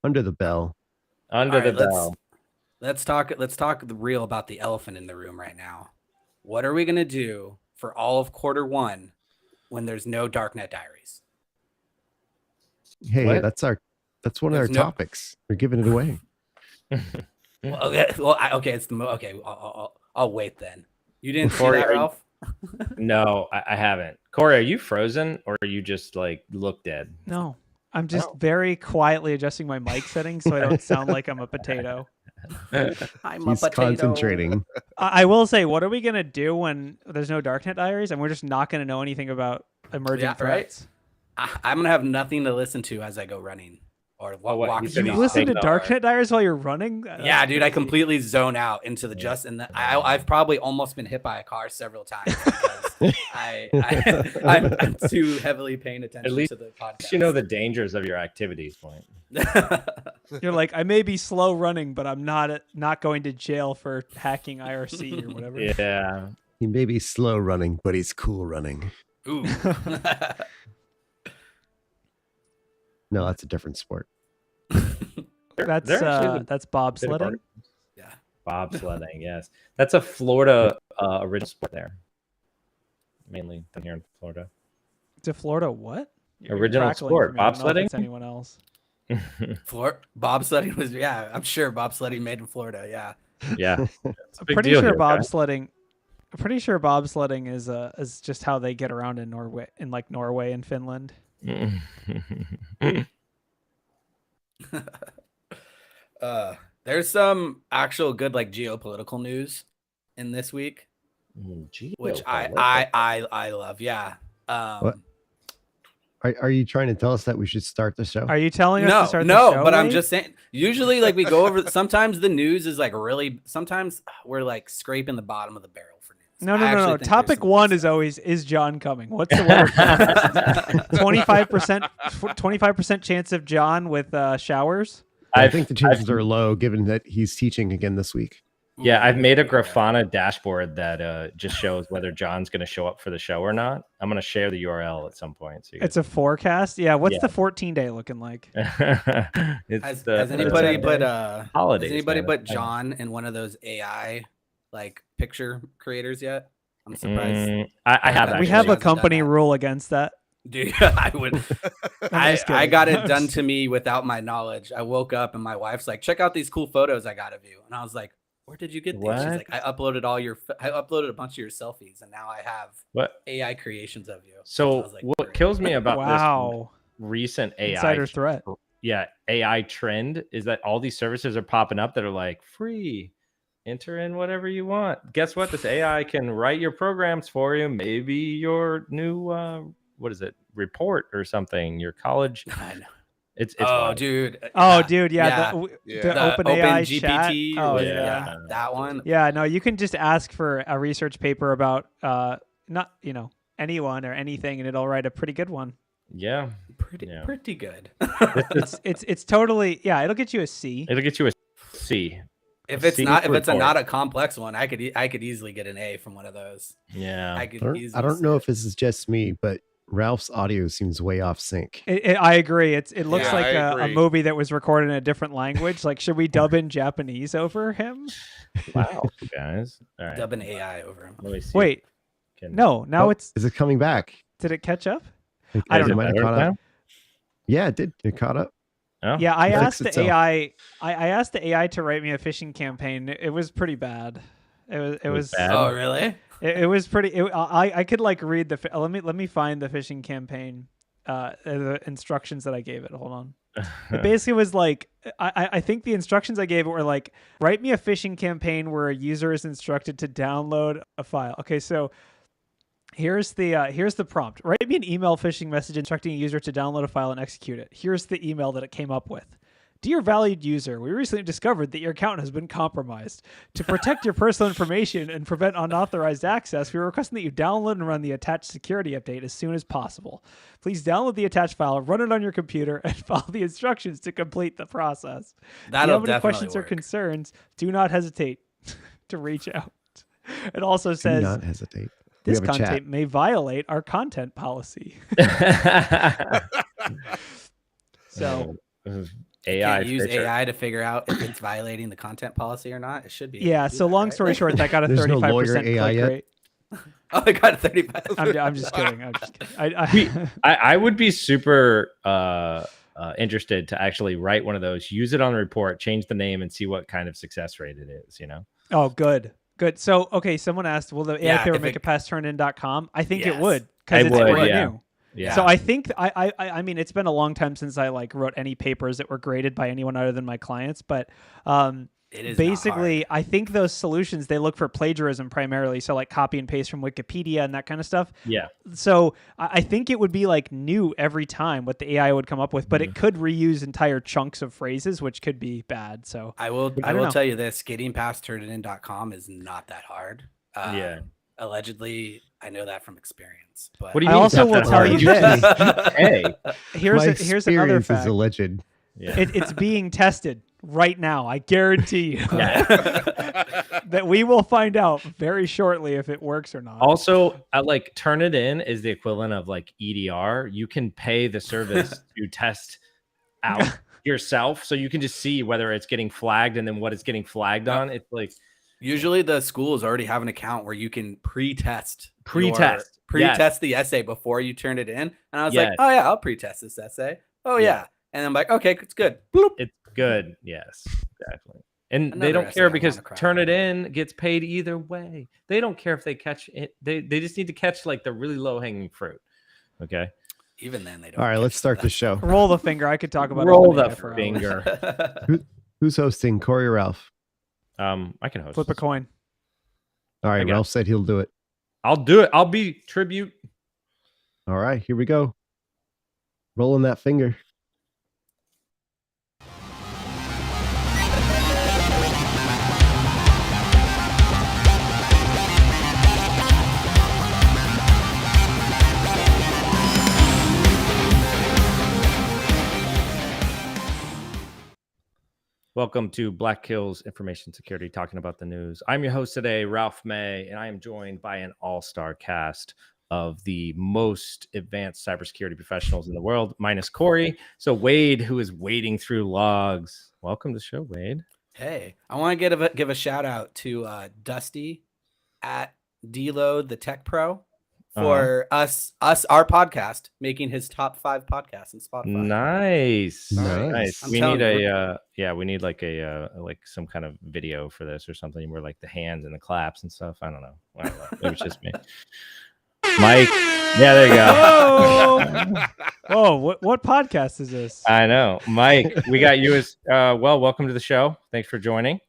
Under the bell. Under All the right, bell. Let's talk the real about the elephant in the room right now. What are we gonna do for all of quarter 1 when there's no Darknet Diaries? Hey, What? that's one of There's our no- topics. We're giving it away. Okay, it's the okay. I'll wait then. You didn't see Corey, that, Ralph? No, I haven't. Corey, are you frozen or are you just like look dead? No, I'm just very quietly adjusting my mic settings so I don't sound like I'm a potato. I'm He's a potato. concentrating. I will say, what are we going to do when there's no Darknet Diaries and we're just not going to know anything about emerging Yeah, threats? I'm gonna have nothing to listen to as I go running or walk. You through said the You he's listen to hallway. Darknet Diaries while you're running? Yeah, dude, I completely zone out into the I've probably almost been hit by a car several times because I'm too heavily paying attention to the podcast. You know the dangers of your activities, point. You're like, I may be slow running, but I'm not going to jail for hacking IRC or whatever. Yeah. He may be slow running, but he's cool running. Ooh. No, that's a different sport. That's bobsledding. Yeah. Bobsledding, yes. That's a Florida original sport there. Mainly down here in Florida. To Florida, what? Original Crackling sport, for me. I don't know if bobsledding? it's anyone else. Bobsledding was I'm sure bobsledding made in Florida. Yeah. Yeah. I'm pretty sure bobsledding is just how they get around in Norway and Finland. There's some actual good geopolitical news in this week, which I love. Yeah. What? Are you trying to tell us that we should start the show? Are you telling us to start the show? But I'm just saying. Usually, we go over. Sometimes the news is really. Sometimes we're scraping the bottom of the barrel for news. No. Topic 1 is always, is John coming? What's the weather? 25% chance of John with showers. I think the chances are low, given that he's teaching again this week. Yeah, I've made a Grafana dashboard that just shows whether John's going to show up for the show or not. I'm going to share the URL at some point. So it's a forecast. Yeah. What's the 14-day looking like? Has anybody put man. John in one of those AI picture creators yet? I'm surprised. I have. We have a company rule against that. Dude, I would. I got it done to me without my knowledge. I woke up and my wife's like, "Check out these cool photos I got of you," and I was like, "Where did you get these?" She's like, I uploaded a bunch of your selfies, and now I have AI creations of you." So what kills me about this recent AI insider threat, AI trend is that all these services are popping up that are like free. Enter in whatever you want. Guess what? This AI can write your programs for you. Maybe your new report or something. Your college. It's dude. Yeah. The OpenAI chat. Oh yeah, that one. Yeah, no, you can just ask for a research paper about not anyone or anything, and it'll write a pretty good one. Yeah, pretty good. it's totally it'll get you a C. It'll get you a C. If it's not a complex one, I could easily get an A from one of those. Yeah, I don't know if this is just me, but Ralph's audio seems way off sync. I agree. It looks like a movie that was recorded in a different language. Should we dub in Japanese over him? Wow, guys. All right. Dub an AI over him. Let me see. Wait. No, now it's... Is it coming back? Did it catch up? I don't know. Yeah, it did. It caught up. Oh. Yeah, I asked the AI. I asked the AI to write me a phishing campaign. It was pretty bad. It was bad. Oh, really? It was pretty. I could read the. Let me find the phishing campaign. The instructions that I gave it. Hold on. It basically was I think the instructions I gave it were write me a phishing campaign where a user is instructed to download a file. Okay, so. Here's the prompt. Write me an email phishing message instructing a user to download a file and execute it. Here's the email that it came up with. Dear valued user, we recently discovered that your account has been compromised. To protect your personal information and prevent unauthorized access, we are requesting that you download and run the attached security update as soon as possible. Please download the attached file, run it on your computer, and follow the instructions to complete the process. If you have any questions or concerns, do not hesitate to reach out. It also says, do not hesitate. This content may violate our content policy. So AI. Can't use feature. AI to figure out if it's violating the content policy or not. It should be. Yeah. So long story short, that got a There's no 35% lawyer AI click yet? rate. Oh, I got 35. I'm just kidding. I'm just kidding. I would be super interested to actually write one of those, use it on a report, change the name, and see what kind of success rate it is. You know? Oh, good. So, okay, someone asked, will the AI Yeah, paper if make it past turnin.com? I think it Yes. would, because it's would, brand yeah. new. Yeah. So I think I mean, it's been a long time since I like wrote any papers that were graded by anyone other than my clients, but It is basically I think those solutions, they look for plagiarism primarily, so like copy and paste from Wikipedia and that kind of stuff. Yeah. So I think it would be like new every time what the AI would come up with, but it could reuse entire chunks of phrases, which could be bad. So I will know. tell you this: getting past turnitin.com is not that hard. Yeah. Allegedly, I know that from experience. But What do you I mean? also it's not will that tell hard? you this. Hey. Here's another experience fact. is alleged. Yeah. It's being tested right now. I guarantee you Yeah. that we will find out very shortly if it works or not. Also, like Turnitin is the equivalent of like EDR. You can pay the service to test out yourself, so you can just see whether it's getting flagged and then what it's getting flagged on. It's like usually the schools already have an account where you can pre-test yes. the essay before you turn it in. And I was Yes. like, oh yeah, I'll pre-test this essay. Oh yeah. And I'm like, okay, it's good. Bloop. It's good. Yes, exactly. And Another they don't essay care I because wanna cry Turnitin gets paid either way. They don't care if they catch it. They just need to catch like the really low hanging fruit. Okay. Even then, they don't. All right, let's catch start that the show. Roll the finger. I could talk about Roll it the all day for hours. finger. Who's hosting, Corey or Ralph? I can host. Flip a this. coin. All right, got Ralph said he'll do it. I'll do it. I'll be tribute. All right, here we go. Rolling that finger. Welcome to Black Hills Information Security, talking about the news. I'm your host today, Ralph May, and I am joined by an all-star cast of the most advanced cybersecurity professionals in the world, minus Corey. So Wade, who is wading through logs. Welcome to the show, Wade. Hey, I want to give a shout out to Dusty at Deload the Tech Pro for our podcast, making his top 5 podcasts in Spotify. Nice. Nice. We need we need like a like some kind of video for this or something where like the hands and the claps and stuff. I don't know. Maybe it's just me. Mike. Yeah, there you go. Oh, what podcast is this? I know. Mike, we got you as welcome to the show. Thanks for joining.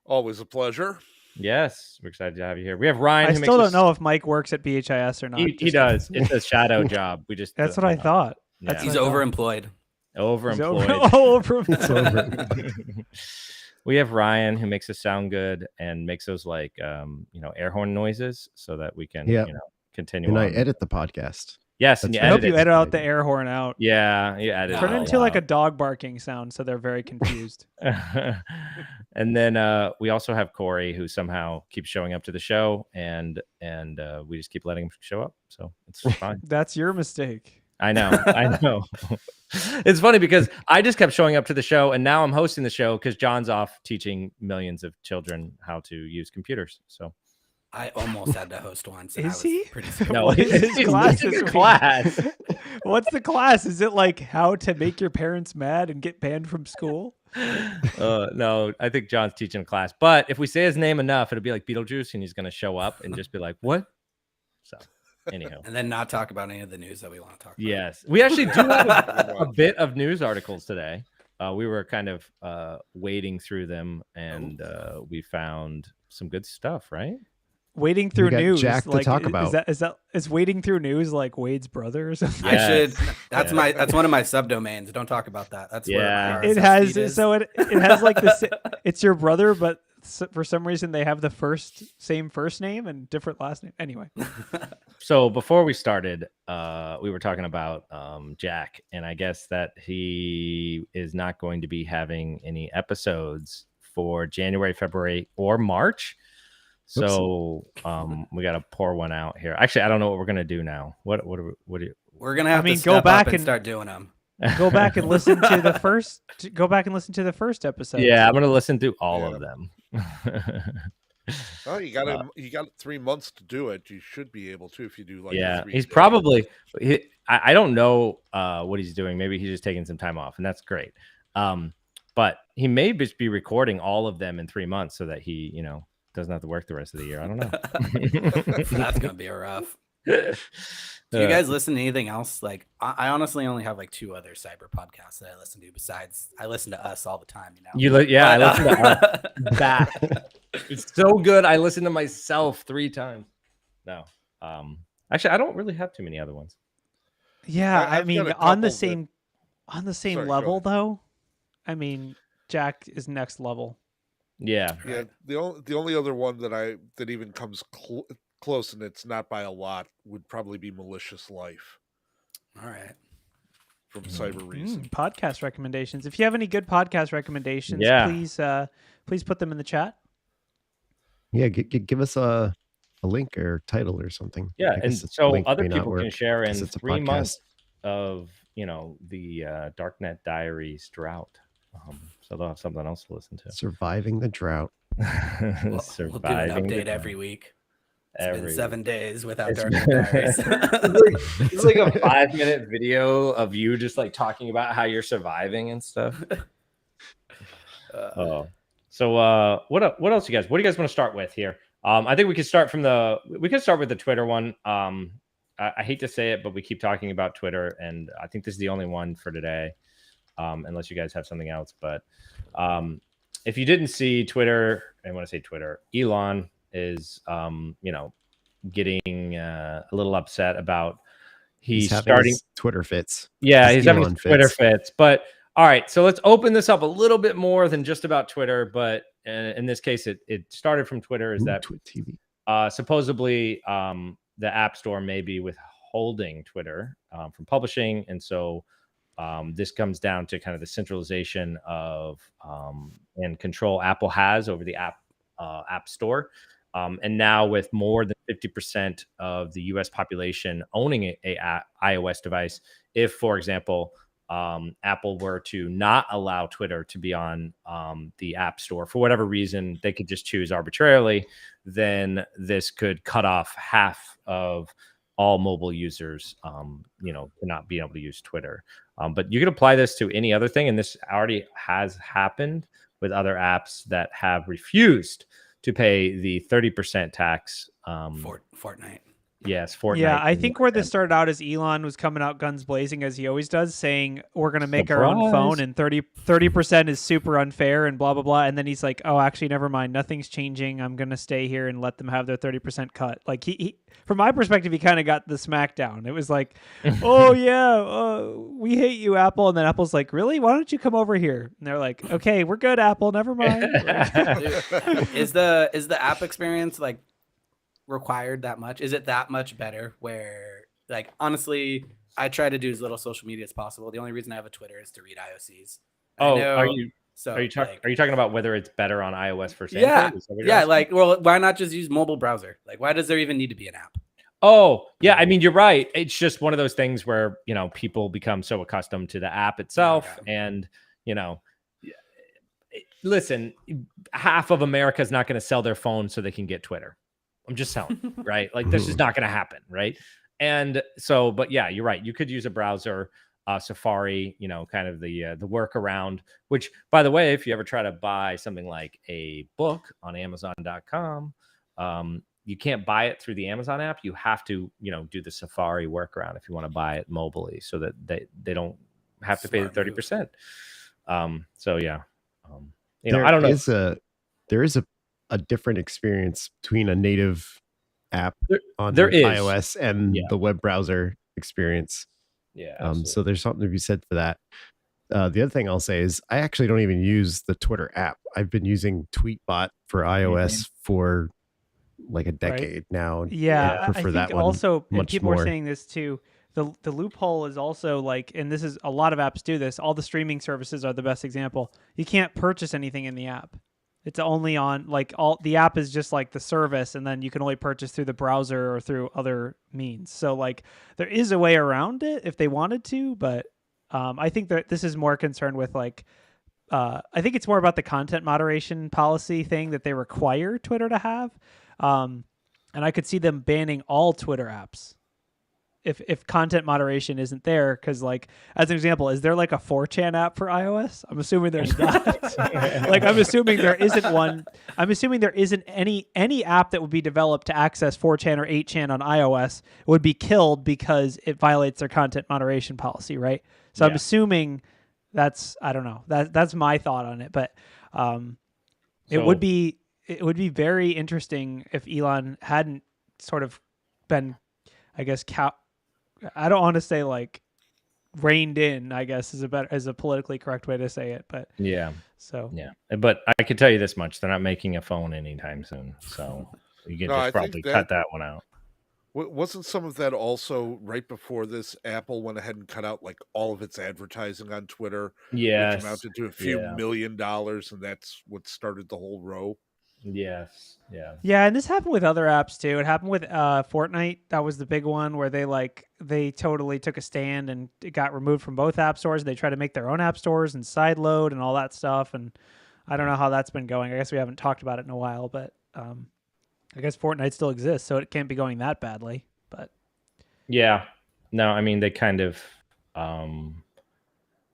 Always a pleasure. Yes, we're excited to have you here. We have Ryan. I who still makes don't know if Mike works at BHIS or not. He does. It's a shadow job. We just That's what I thought. Yeah. He's overemployed. Overemployed. We have Ryan who makes us sound good and makes those like air horn noises so that we can continue. And on. I edit the podcast. Yes, and That's you I hope edit you it. edit out the air horn out. Yeah, you edit Turn it it all into like a out. dog barking sound so they're very confused. And then we also have Corey who somehow keeps showing up to the show and we just keep letting him show up. So it's fine. That's your mistake. I know. It's funny because I just kept showing up to the show and now I'm hosting the show because John's off teaching millions of children how to use computers. So I almost had to host once. and I Is was he? Pretty scared. no, What is his class his this week? class. What's the class? Is it like how to make your parents mad and get banned from school? No, I think John's teaching a class. But if we say his name enough, it'll be like Beetlejuice and he's going to show up and just be like, what? So anyhow. And then not talk about any of the news that we want to talk about. Yes. We actually do have a bit of news articles today. We were kind of wading through them and we found some good stuff, right? Wading through got news. Jack to like, talk about. Is wading through news like Wade's brother or something? I should. Yes. That's that's one of my subdomains. Don't talk about that. That's Yeah. where It my has RSS feed is. so it has like this. It's your brother, but for some reason they have the same first name and different last name. Anyway, So before we started, we were talking about Jack, and I guess that he is not going to be having any episodes for January, February, or March. So we got to pour one out here. Actually, I don't know what we're gonna do now. What do you? We're gonna have I mean, to go step back up and and- start doing them. Go back and listen to the first. Go back and listen to the first episode. Yeah, I'm gonna listen to all of them. Oh, you got 3 months to do it. You should be able to if you do like. Yeah, 3 he's days. probably. I don't know what he's doing. Maybe he's just taking some time off, and that's great. But he may just be recording all of them in 3 months so that he, doesn't have to work the rest of the year. I don't know. That's gonna be rough. Do you guys listen to anything else? Like, I honestly only have like 2 other cyber podcasts that I listen to. Besides, I listen to us all the time. I listen to that. It's so good. I listen to myself 3 times. No, actually, I don't really have too many other ones. Yeah, I mean, on the same Sorry, level though. I mean, Jack is next level. Yeah. Yeah. The only other one that even comes close, and it's not by a lot, would probably be Malicious Life. All right. From Cyber Reason. Podcast recommendations. If you have any good podcast recommendations, please put them in the chat. Yeah, give us a link or title or something. Yeah, and so other people can share in 3 months of the Darknet Diaries drought. So they'll have something else to listen to. Surviving the drought. We'll do an update every week. It's been 7 days without Darknet Diaries. It's like a 5-minute video of you just like talking about how you're surviving and stuff. So what else, you guys? What do you guys want to start with here? I think we could start with the Twitter one. I hate to say it, but we keep talking about Twitter, and I think this is the only one for today, unless you guys have something else. But if you didn't see Twitter, and when I say Twitter, Elon is getting a little upset about he's starting Twitter fits. Yeah, he's having Twitter fits. But all right, so let's open this up a little bit more than just about Twitter. But in this case, it started from Twitter. Is that TV? Supposedly the App Store may be withholding Twitter from publishing, and so this comes down to kind of the centralization of and control Apple has over the App Store. And now with more than 50% of the U.S. population owning a iOS device, if, for example, Apple were to not allow Twitter to be on the App Store for whatever reason, they could just choose arbitrarily, then this could cut off half of all mobile users, to not be able to use Twitter. But you could apply this to any other thing, and this already has happened with other apps that have refused to pay the 30% tax. Fortnite. Yes, Fortnite. Yeah, I think where this started out is Elon was coming out guns blazing, as he always does, saying we're going to make our own phone, and 30% is super unfair and blah, blah, blah. And then he's like, oh, actually, never mind. Nothing's changing. I'm going to stay here and let them have their 30% cut. Like, he from my perspective, he kind of got the smackdown. It was like, oh, yeah, we hate you, Apple. And then Apple's like, really? Why don't you come over here? And they're like, okay, we're good, Apple. Never mind. Is the app experience like required that much? Is it that much better? Where, like, honestly, I try to do as little social media as possible. The only reason I have a Twitter is to read IOCs. Are you talking about whether it's better on iOS versus Android? Yeah. Like, well, why not just use mobile browser? Like, why does there even need to be an app? Oh, yeah. I mean, you're right. It's just one of those things where, people become so accustomed to the app itself. And, listen, half of America is not going to sell their phone so they can get Twitter. I'm just telling you, right? Like, this is not going to happen, right? And so, but yeah, you're right. You could use a browser, Safari, kind of the workaround, which, by the way, if you ever try to buy something like a book on Amazon.com, you can't buy it through the Amazon app. You have to, do the Safari workaround if you want to buy it mobily, so that they don't have to pay the 30%. So yeah, I don't know. There is a different experience between a native app on iOS and the web browser experience. Yeah. So there's something to be said for that. The other thing I'll say is I actually don't even use the Twitter app. I've been using Tweetbot for iOS for like a decade now. Yeah, I think that one also, and much people more. are saying this too. The loophole is also like, and this is a lot of apps do this. All the streaming services are the best example. You can't purchase anything in the app. It's only on the app is just like the service, and then you can only purchase through the browser or through other means. So like there is a way around it if they wanted to, but I think that this is more concerned with like, I think it's more about the content moderation policy thing that they require Twitter to have. And I could see them banning all Twitter apps if content moderation isn't there. Because, like, as an example, is there like a 4chan app for iOS? I'm assuming there's not. Like, I'm assuming there isn't one. I'm assuming there isn't any app that would be developed to access 4chan or 8chan on iOS would be killed because it violates their content moderation policy, right? So I'm assuming that's, I don't know. That's my thought on it, but it would be very interesting if Elon hadn't sort of been, I guess, I don't want to say like reined in, I guess is a politically correct way to say it, but but I can tell you this much: they're not making a phone anytime soon, so you can just probably cut that one out. Wasn't some of that also right before this? Apple went ahead and cut out like all of its advertising on Twitter, which amounted to a few $1 million, and that's what started the whole row. Yes. Yeah, and this happened with other apps too. It happened with Fortnite. That was the big one where they totally took a stand and it got removed from both app stores. They tried to make their own app stores and sideload and all that stuff. And I don't know how that's been going. I guess we haven't talked about it in a while, but I guess Fortnite still exists, so it can't be going that badly. But yeah, no, I mean they kind of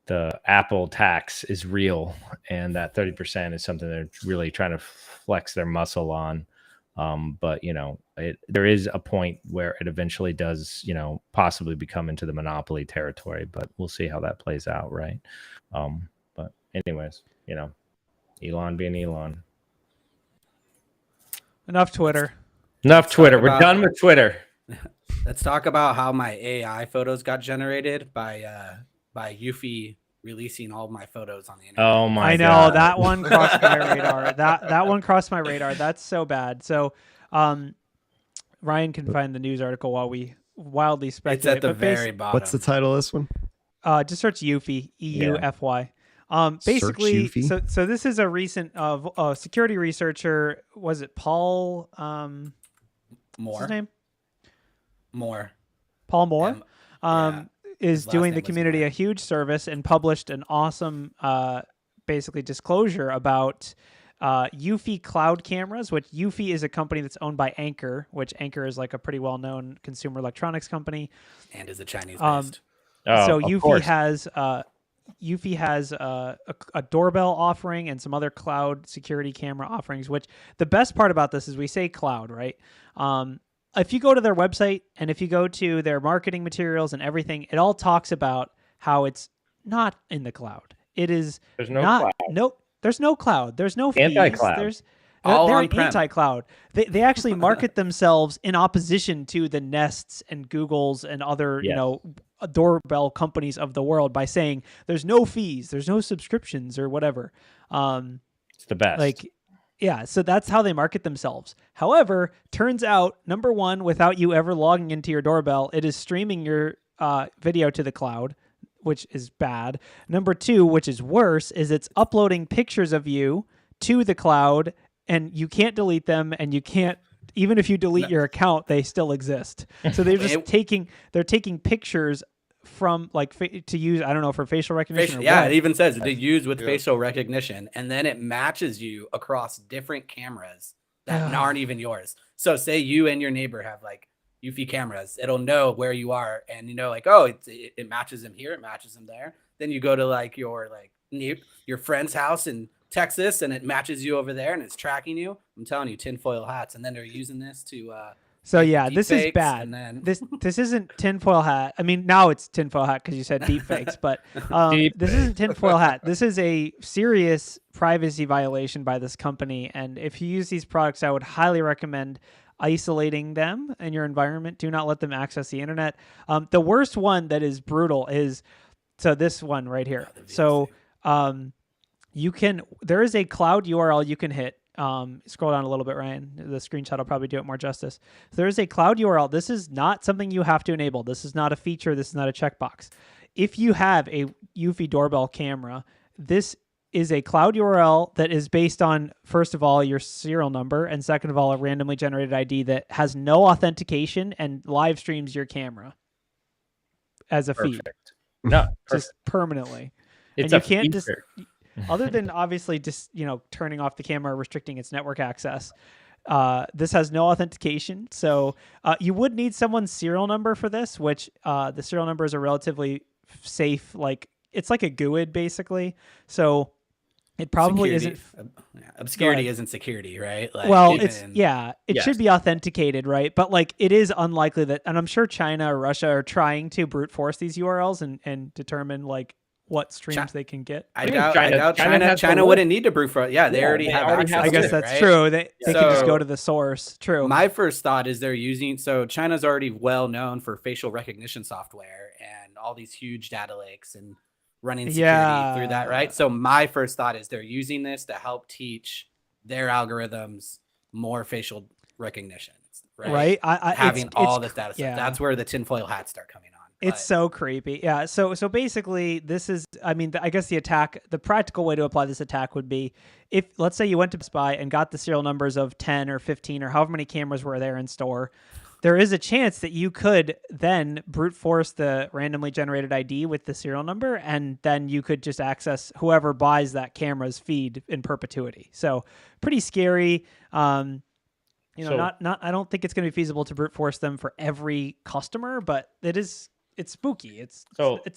the Apple tax is real, and that 30% is something they're really trying to flex their muscle on. But there is a point where it eventually does, possibly become into the monopoly territory. But we'll see how that plays out, right? But anyways, Elon being Elon. Enough Twitter. We're done with Twitter. Let's talk about how my AI photos got generated by Eufy releasing all my photos on the internet. Oh my! I know God. that one crossed my radar. That one crossed my radar. That's so bad. So, Ryan can find the news article while we wildly speculate. It's at the very bottom. What's the title of this one? Just search Eufy, EUFY. Basically, so this is a recent security researcher. Was it Paul? Moore. What's his name? Moore. Paul Moore. Is doing the community a huge service and published an awesome, basically disclosure about Eufy cloud cameras, which Eufy is a company that's owned by Anker, which Anker is like a pretty well-known consumer electronics company, and is a Chinese-based. So Eufy has a doorbell offering and some other cloud security camera offerings. Which the best part about this is we say cloud, right? If you go to their website and if you go to their marketing materials and everything, it all talks about how it's not in the cloud. It is there's no cloud. Nope. There's no cloud. There's no fees. Anti-cloud. They're an anti-cloud. They actually market themselves in opposition to the Nests and Googles and other doorbell companies of the world by saying there's no fees, there's no subscriptions or whatever. It's the best. Yeah, so that's how they market themselves. However, turns out, number one, without you ever logging into your doorbell, it is streaming your video to the cloud, which is bad. Number two, which is worse, is it's uploading pictures of you to the cloud, and you can't delete them, and you can't, even if you delete your account, they still exist. So they're just taking pictures from to use, I don't know, for facial recognition. It even says to use with facial recognition, and then it matches you across different cameras that aren't even yours. So say you and your neighbor have like Eufy cameras, it'll know where you are, and it matches him here, it matches him there. Then you go to like your friend's house in Texas, and it matches you over there, and it's tracking you. I'm telling you, tinfoil hats, and then they're using this to. So yeah, this is bad. This isn't tinfoil hat. I mean, now it's tinfoil hat because you said deep fakes, but this isn't tinfoil hat. This is a serious privacy violation by this company. And if you use these products, I would highly recommend isolating them in your environment. Do not let them access the internet. The worst one that is brutal is this one right here. There is a cloud URL you can hit. Scroll down a little bit, Ryan. The screenshot will probably do it more justice. There is a cloud URL. This is not something you have to enable. This is not a feature. This is not a checkbox. If you have a Eufy doorbell camera, this is a cloud URL that is based on, first of all, your serial number, and second of all, a randomly generated ID that has no authentication and live streams your camera as a feed. No, just permanently. It's and you can't just, other than obviously just, turning off the camera, restricting its network access. This has no authentication. So you would need someone's serial number for this, which the serial numbers are relatively safe. Like it's like a GUID basically. So it probably isn't. Obscurity isn't security, right? Like well, it should be authenticated, right? But like it is unlikely that, and I'm sure China or Russia are trying to brute force these URLs and determine like what streams they can get. I doubt China wouldn't need to brute force. Yeah, they already have access. I guess that's true. They can just go to the source. True. My first thought is they're using, so China's already well known for facial recognition software and all these huge data lakes and running security through that, right? So my first thought is they're using this to help teach their algorithms more facial recognition, right? Having all this data stuff. That's where the tinfoil hats start coming on. It's so creepy. Yeah. So basically this is, I mean, I guess the practical way to apply this attack would be if, let's say you went to Best Buy and got the serial numbers of 10 or 15 or however many cameras were there in store, there is a chance that you could then brute force the randomly generated ID with the serial number, and then you could just access whoever buys that camera's feed in perpetuity. So pretty scary. I don't think it's going to be feasible to brute force them for every customer, but it's spooky. It's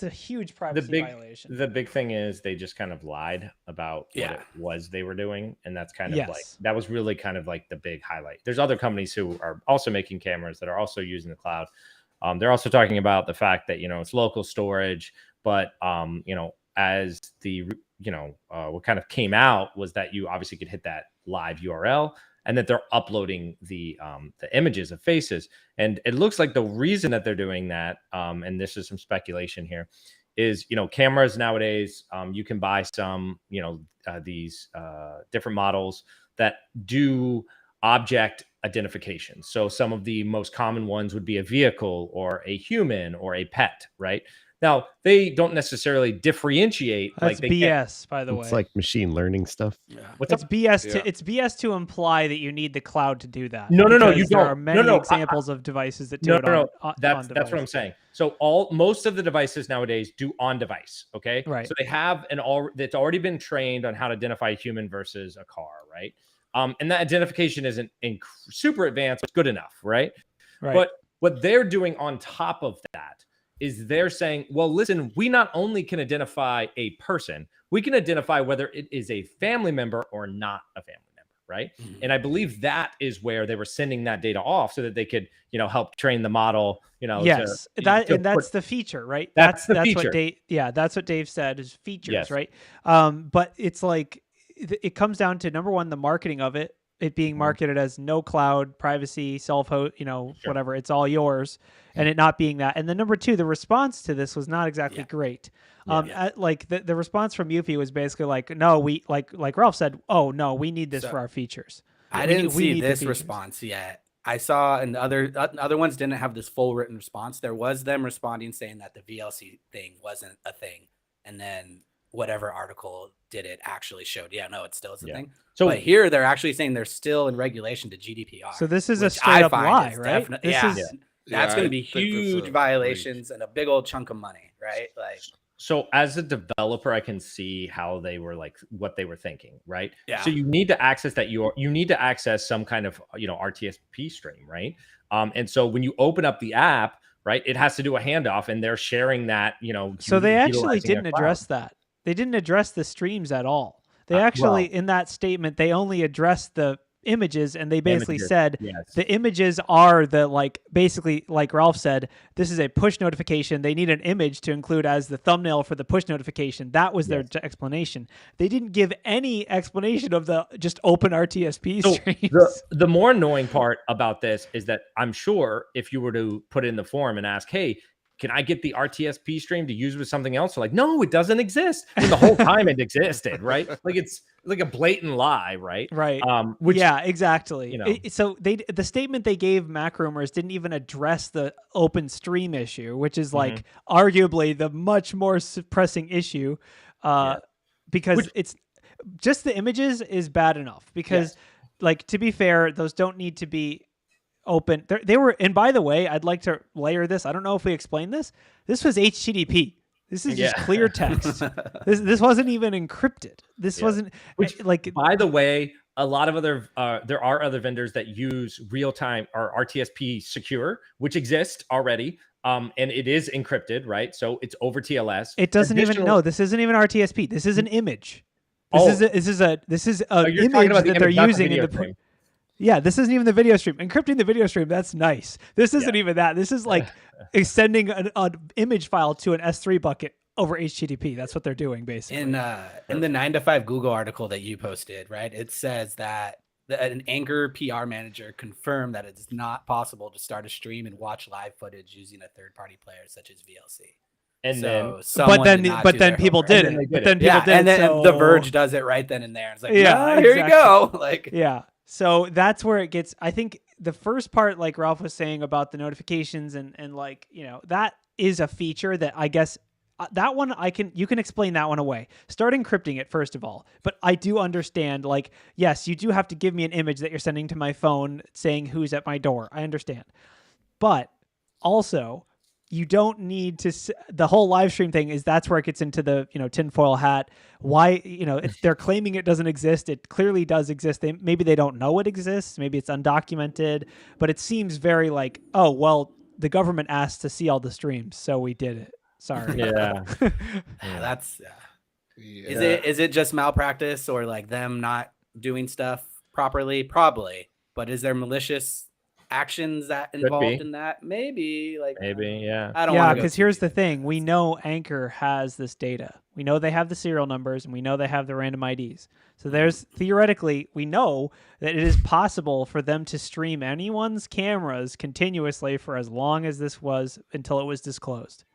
a huge privacy violation. The big thing is they just kind of lied about what it was they were doing. And that's kind of like, that was really kind of like the big highlight. There's other companies who are also making cameras that are also using the cloud. They're also talking about the fact that, it's local storage, but, as the, what kind of came out was that you obviously could hit that live URL, and that they're uploading the images of faces. And it looks like the reason that they're doing that, and this is some speculation here, is, cameras nowadays, you can buy some, these different models that do object identification. So some of the most common ones would be a vehicle or a human or a pet, right? Now, they don't necessarily differentiate. That's like BS, by the way. It's like machine learning stuff. Yeah. It's BS. It's BS to imply that you need the cloud to do that. No, you don't. There are many examples of devices that do it on That's what I'm saying. So most of the devices nowadays do on device. Okay, right. So they have that's already been trained on how to identify a human versus a car, right? And that identification isn't super advanced. It's good enough, right? But what they're doing on top of that is they're saying, well, listen, we not only can identify a person, we can identify whether it is a family member or not a family member, right? Mm-hmm. And I believe that is where they were sending that data off so that they could, help train the model, Yes, that's the feature, right? That's the feature. That's what Dave said is features, yes. Right? But it's like, it comes down to, number one, the marketing of it being marketed as no cloud, privacy, self-host, whatever, it's all yours, and it not being that. And then number two, the response to this was not exactly great. Like the response from Eufy was basically like, no, we like Ralph said, oh no, we need this for our features. I didn't see this response yet. I saw, and the other ones didn't have this full written response. There was them responding saying that the VLC thing wasn't a thing, and then whatever article did it actually showed, it still is a thing. So but here they're actually saying they're still in regulation to GDPR. So this is a straight up lie, right? That's going to be huge violations and a big old chunk of money, right? Like, so as a developer, I can see how they were like what they were thinking, right? Yeah. So you need to access that you need to access some kind of RTSP stream, right? And so when you open up the app, right, it has to do a handoff, and they're sharing that, So they actually didn't address that. They didn't address the streams at all. They actually, in that statement, they only addressed the images, and they basically said the images are basically like Ralph said, this is a push notification. They need an image to include as the thumbnail for the push notification. That was their explanation. They didn't give any explanation of the just open RTSP streams. The more annoying part about this is that I'm sure if you were to put in the form and ask, hey, can I get the RTSP stream to use with something else? They're like, no, it doesn't exist. And the whole time it existed, right? Like it's like a blatant lie, right? Right. Exactly. So the statement they gave Mac Rumors didn't even address the open stream issue, which is like arguably the much more pressing issue, because it's just the images is bad enough. Because, like, to be fair, those don't need to be open. They were, and by the way, I'd like to layer this. I don't know if we explained this. This was HTTP. This is just clear text. This wasn't even encrypted. This wasn't like. By the way, a lot of other there are other vendors that use real time or RTSP secure, which exist already. And it is encrypted, right? So it's over TLS. It doesn't even this isn't even RTSP. This is an image. This is an image that they're using in the. Yeah, this isn't even the video stream. Encrypting the video stream, that's nice. This isn't even that. This is like sending an image file to an S3 bucket over HTTP. That's what they're doing, basically. In the 9 to 5 Google article that you posted, right? It says that an Anker PR manager confirmed that it's not possible to start a stream and watch live footage using a third-party player such as VLC. And but then people did it. But then people did it. And then The Verge does it right then and there. It's like, here you go. Like, So that's where it gets, I think the first part, like Ralph was saying about the notifications and like, that is a feature that I guess that one you can explain that one away. Start encrypting it first of all. But I do understand, like, yes, you do have to give me an image that you're sending to my phone saying who's at my door. I understand. But also, you don't need to, the whole live stream thing that's where it gets into the, tinfoil hat. Why, they're claiming it doesn't exist. It clearly does exist. Maybe they don't know it exists. Maybe it's undocumented, but it seems very like, oh, well, the government asked to see all the streams, so we did it. Sorry. That's, is it just malpractice or like them not doing stuff properly? Probably. But is there malicious actions that involved in that? Maybe I don't want to, because here's the thing. We know Anker has this data. We know they have the serial numbers and we know they have the random IDs. So there's theoretically, we know that it is possible for them to stream anyone's cameras continuously for as long as this was until it was disclosed.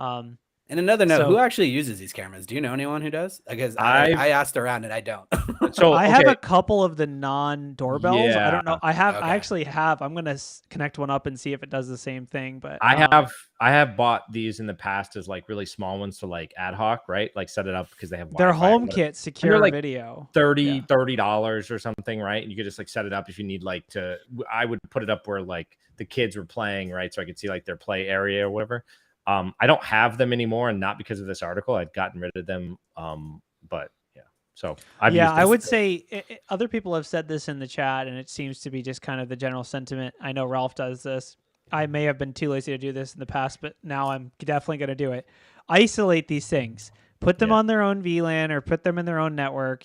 And another note, who actually uses these cameras? Do you know anyone who does? Because I asked around and I don't. So I have a couple of the non-doorbells. I don't know. I actually have. I'm gonna connect one up and see if it does the same thing. But I have bought these in the past as like really small ones to like ad hoc, right? Like set it up because they have their Wi-Fi, HomeKit secure like video. $30 or something, right? And you could just like set it up if you need like to. I would put it up where like the kids were playing, right? So I could see like their play area or whatever. I don't have them anymore, and not because of this article. I'd gotten rid of them, but yeah. So I would say other people have said this in the chat, and it seems to be just kind of the general sentiment. I know Ralph does this. I may have been too lazy to do this in the past, but now I'm definitely going to do it. Isolate these things. Put them on their own VLAN or put them in their own network.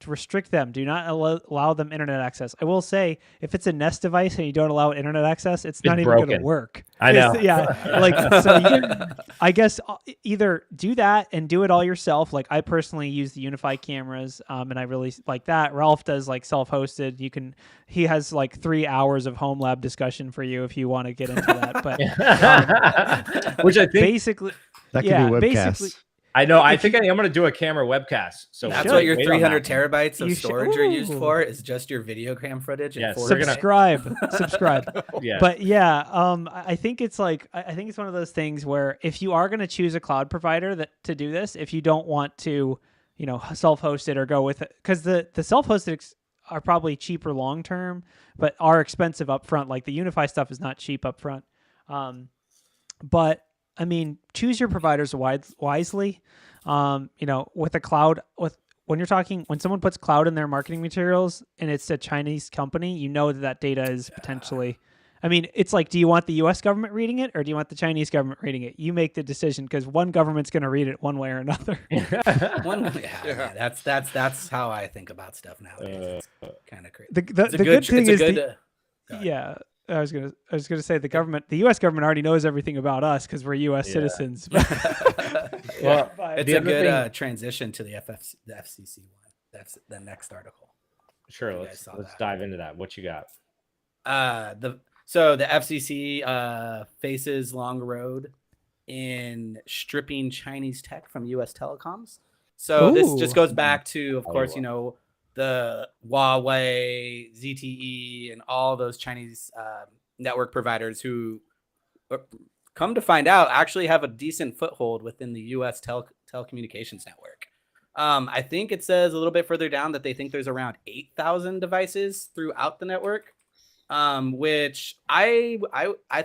Restrict them. Do not allow them internet access. I will say, if it's a Nest device and you don't allow internet access, it's not even going to work. I know. I guess either do that and do it all yourself. Like I personally use the Unify cameras, and I really like that. Ralph does like self-hosted. He has like 3 hours of home lab discussion for you if you want to get into that. But which I think basically that could be webcasts. I know. I think I'm going to do a camera webcast. So that's what your 300 terabytes of storage are used for. Is just your video cam footage. And subscribe. But I think it's like it's one of those things where if you are going to choose a cloud provider to do this, if you don't want to, self-host it or go with it, because the self-hosted are probably cheaper long term, but are expensive upfront. Like the Unify stuff is not cheap upfront. But I mean, choose your providers wisely. With a cloud, when someone puts cloud in their marketing materials and it's a Chinese company, that data is potentially. I mean, it's like, do you want the U.S. government reading it or do you want the Chinese government reading it? You make the decision because one government's going to read it one way or another. That's how I think about stuff nowadays. It's kind of crazy. The good thing is I was gonna say the U.S. government already knows everything about us because we're U.S. citizens. Well, it's a good transition to the FCC one. That's the next article. Sure, let's dive into that. What you got? So the FCC faces long road in stripping Chinese tech from U.S. telecoms. So this just goes back to, of course, the Huawei, ZTE, and all those Chinese network providers who, come to find out, actually have a decent foothold within the U.S. telecommunications network. I think it says a little bit further down that they think there's around 8,000 devices throughout the network, which I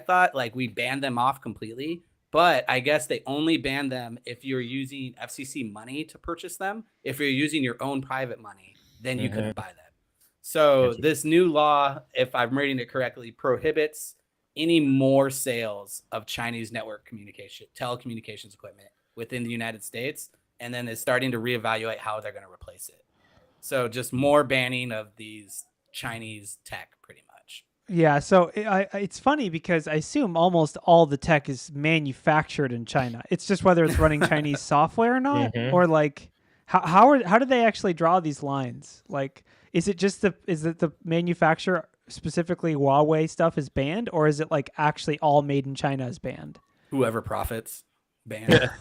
thought like we banned them off completely. But I guess they only ban them if you're using FCC money to purchase them. If you're using your own private money, then you couldn't buy them. So this new law, if I'm reading it correctly, prohibits any more sales of Chinese network telecommunications equipment within the United States, and then is starting to reevaluate how they're going to replace it. So just more banning of these Chinese tech, pretty much. Yeah, so it's funny because I assume almost all the tech is manufactured in China. It's just whether it's running Chinese software or not, or like how do they actually draw these lines? Like, is it the manufacturer, specifically Huawei stuff, is banned, or is it like actually all made in China is banned? Whoever profits, banned.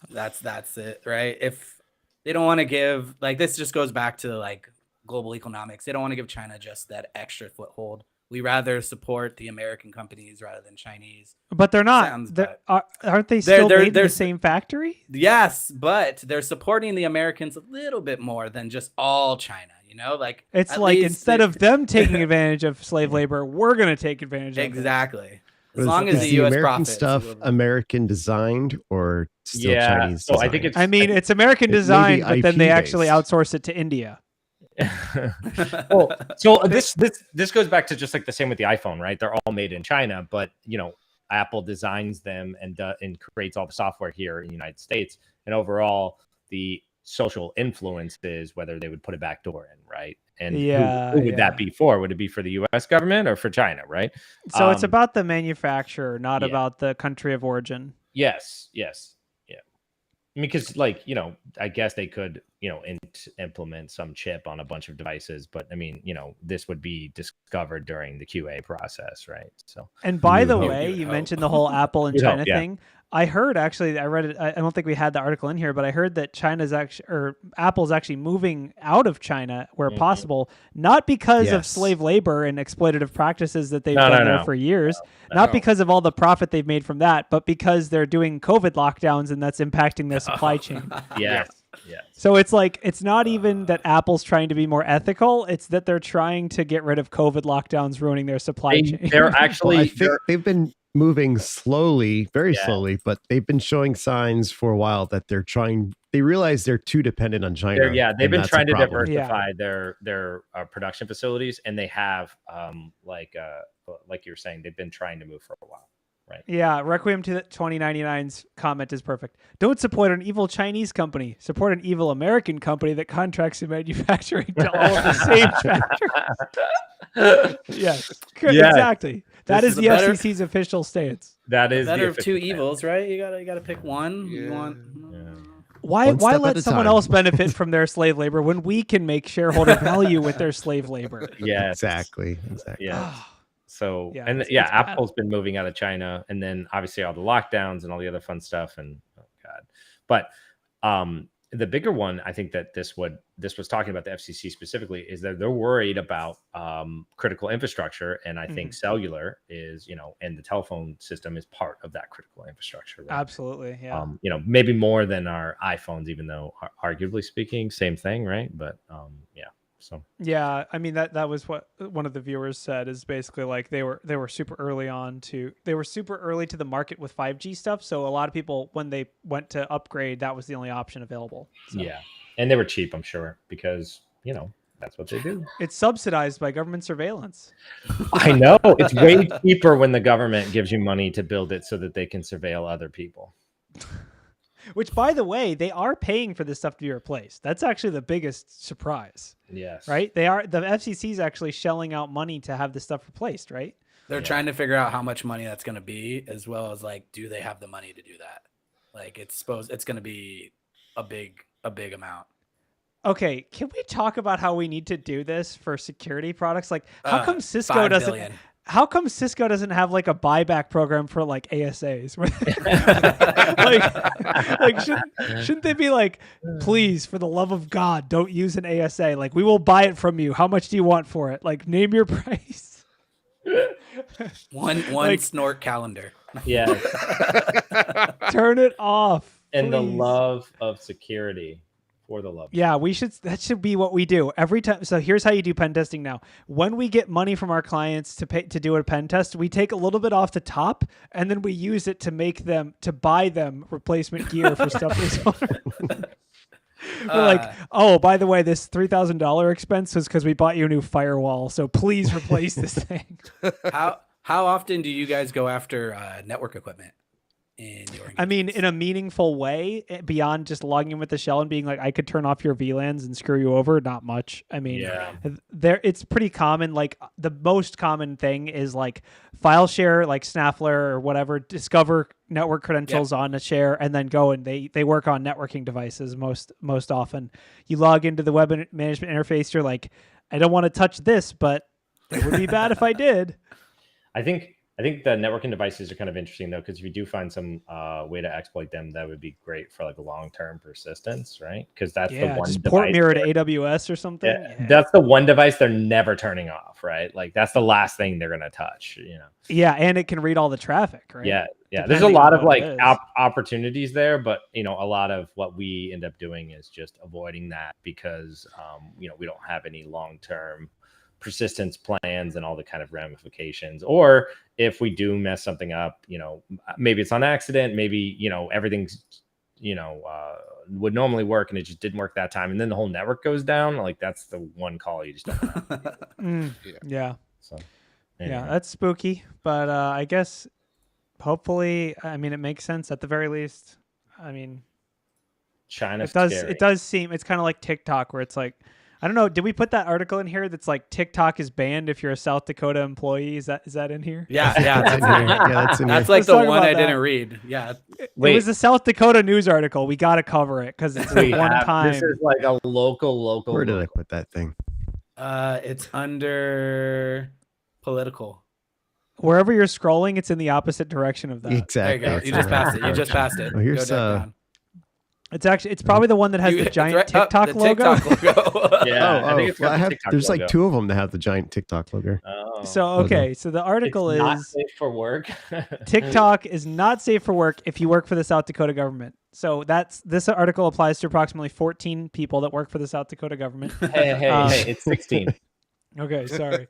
That's it, right? If they don't want to give, like, this just goes back to like global economics. They don't want to give China just that extra foothold. We rather support the American companies rather than Chinese. But they're not. Aren't they still made in the same factory? Yes, but they're supporting the Americans a little bit more than just all China. You know, like it's like instead of them taking advantage of slave labor, we're going to take advantage of it. Exactly. As long as the U.S. American profits, stuff American designed or still Chinese so designed? I think it's American designed, but then they actually outsource it to India. Well, so this goes back to just like the same with the iPhone, right? They're all made in China, but you know, Apple designs them and creates all the software here in the United States, and overall the social influence is whether they would put a backdoor in, right? And who would that be for? Would it be for the U.S. government or for China, right? So it's about the manufacturer, not about the country of origin. Yes. I mean, because, like, you know, I guess they could, you know, implement some chip on a bunch of devices, but I mean, you know, this would be discovered during the QA process, right? So, and by the way, you mentioned the whole Apple and China thing. I heard, actually, I read it. I don't think we had the article in here, but I heard that Apple's actually moving out of China where possible, not because of slave labor and exploitative practices that they've done there for years, not because of all the profit they've made from that, but because they're doing COVID lockdowns and that's impacting their supply chain. Yes. So it's like, it's not even that Apple's trying to be more ethical. It's that they're trying to get rid of COVID lockdowns ruining their supply chain. They're actually, I think they've been moving slowly, very slowly, but they've been showing signs for a while that they realize they're too dependent on China. They've been trying to diversify their production facilities, and they have, like you're saying, they've been trying to move for a while. Right. Yeah, Requiem to 2099's comment is perfect. Don't support an evil Chinese company. Support an evil American company that contracts in manufacturing to all of the same factors. Yes, exactly. That is the FCC's official stance. That is better of two evils, right? You gotta pick one. Yeah. You want. Why let someone else benefit from their slave labor when we can make shareholder value with their slave labor? Yeah, exactly. Yeah. So, Apple's been moving out of China, and then obviously all the lockdowns and all the other fun stuff. And but the bigger one, I think that this was talking about the FCC specifically, is that they're worried about critical infrastructure, and I think cellular is, you know, and the telephone system is part of that critical infrastructure. Right? Absolutely, yeah. You know, maybe more than our iPhones, even though arguably speaking, same thing, right? But So yeah, I mean that was what one of the viewers said, is basically like they were super early to the market with 5G stuff. So a lot of people, when they went to upgrade, that was the only option available. So. Yeah, and they were cheap, I'm sure, because, you know, that's what they do. It's subsidized by government surveillance. I know. It's way cheaper when the government gives you money to build it so that they can surveil other people. Which, by the way, they are paying for this stuff to be replaced. That's actually the biggest surprise. Yes. Right? The FCC is actually shelling out money to have this stuff replaced, right? They're trying to figure out how much money that's going to be, as well as, like, do they have the money to do that? Like, it's going to be a big amount. Okay, can we talk about how we need to do this for security products? Like, how come Cisco doesn't? Billion. How come Cisco doesn't have like a buyback program for like ASAs? Shouldn't they be like, please, for the love of God, don't use an ASA. Like, we will buy it from you. How much do you want for it? Like, name your price. One like, snort calendar. Yeah. Turn it off. And the love of security For the love. Yeah, that should be what we do every time. So here's how you do pen testing now. When we get money from our clients to do a pen test, we take a little bit off the top and then we use it to buy them replacement gear for stuff they We're like, oh, by the way, this $3,000 expense was because we bought you a new firewall, so please replace this thing. How often do you guys go after network equipment? I mean, in a meaningful way, beyond just logging in with the shell and being like, I could turn off your VLANs and screw you over. Not much. I mean, it's pretty common. Like the most common thing is like file share, like Snaffler or whatever, discover network credentials on a share and then go and they work on networking devices most often. You log into the web management interface. You're like, I don't want to touch this, but it would be bad if I did. I think the networking devices are kind of interesting though, because if you do find some way to exploit them, that would be great for like long-term persistence, right? Because that's the one just device port mirror to AWS or something. That's the one device they're never turning off, right? Like that's the last thing they're gonna touch, you know. Yeah, and it can read all the traffic, right? Yeah. Depending There's a lot of like opportunities there, but a lot of what we end up doing is just avoiding that because we don't have any long-term persistence plans and all the kind of ramifications. Or if we do mess something up, maybe it's on accident, maybe everything's would normally work and it just didn't work that time, and then the whole network goes down. Like that's the one call you just don't have. Yeah. So yeah, that's spooky, but I guess hopefully, I mean, it makes sense at the very least. I mean, China's it does seem it's kind of like TikTok, where it's like, I don't know. Did we put that article in here that's like TikTok is banned if you're a South Dakota employee? Is that in here? Yeah, that's in here. That's in That's here. like the one I didn't read. Yeah. It was a South Dakota news article. We got to cover it because it's one time. This is like a local. Where did I put that thing? It's under political. Wherever you're scrolling, it's in the opposite direction of that. Exactly. There you go. You just passed it. You just passed it. Well, here's it's probably the one that has the giant TikTok logo. Yeah, I think it's there's like two of them that have the giant TikTok logo. Oh. So the article it's is not safe for work. TikTok is not safe for work if you work for the South Dakota government. So this article applies to approximately 14 people that work for the South Dakota government. Hey, it's 16. Okay, sorry.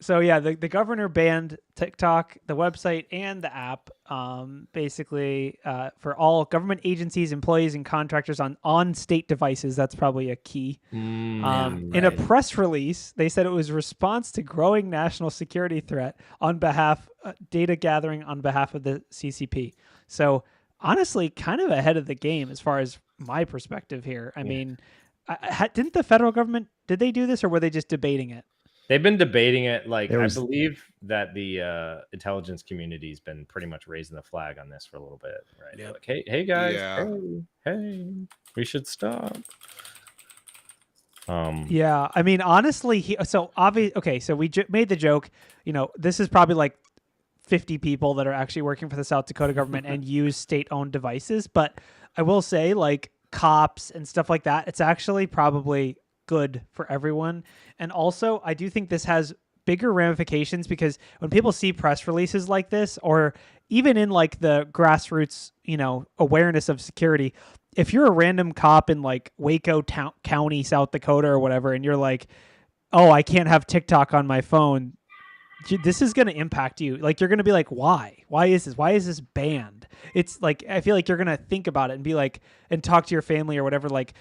So yeah, the governor banned TikTok, the website, and the app, basically for all government agencies, employees, and contractors on state devices. That's probably a key. In a press release, they said it was a response to growing national security threat on behalf data gathering on behalf of the CCP. So honestly, kind of ahead of the game as far as my perspective here. I mean, didn't the federal government, did they do this or were they just debating it? They've been debating it. I believe that the intelligence community's been pretty much raising the flag on this for a little bit, right? Yep. Like, hey guys, hey, we should stop. Yeah, I mean, honestly, so we made the joke. This is probably like 50 people that are actually working for the South Dakota government and use state-owned devices. But I will say, like cops and stuff like that, it's actually probably good for everyone. And also, I do think this has bigger ramifications because when people see press releases like this, or even in like the grassroots, awareness of security, if you're a random cop in like Waco County, South Dakota or whatever, and you're like, oh, I can't have TikTok on my phone, this is going to impact you. Like, you're going to be like, why? Why is this banned? It's like, I feel like you're going to think about it and be like, and talk to your family or whatever, like,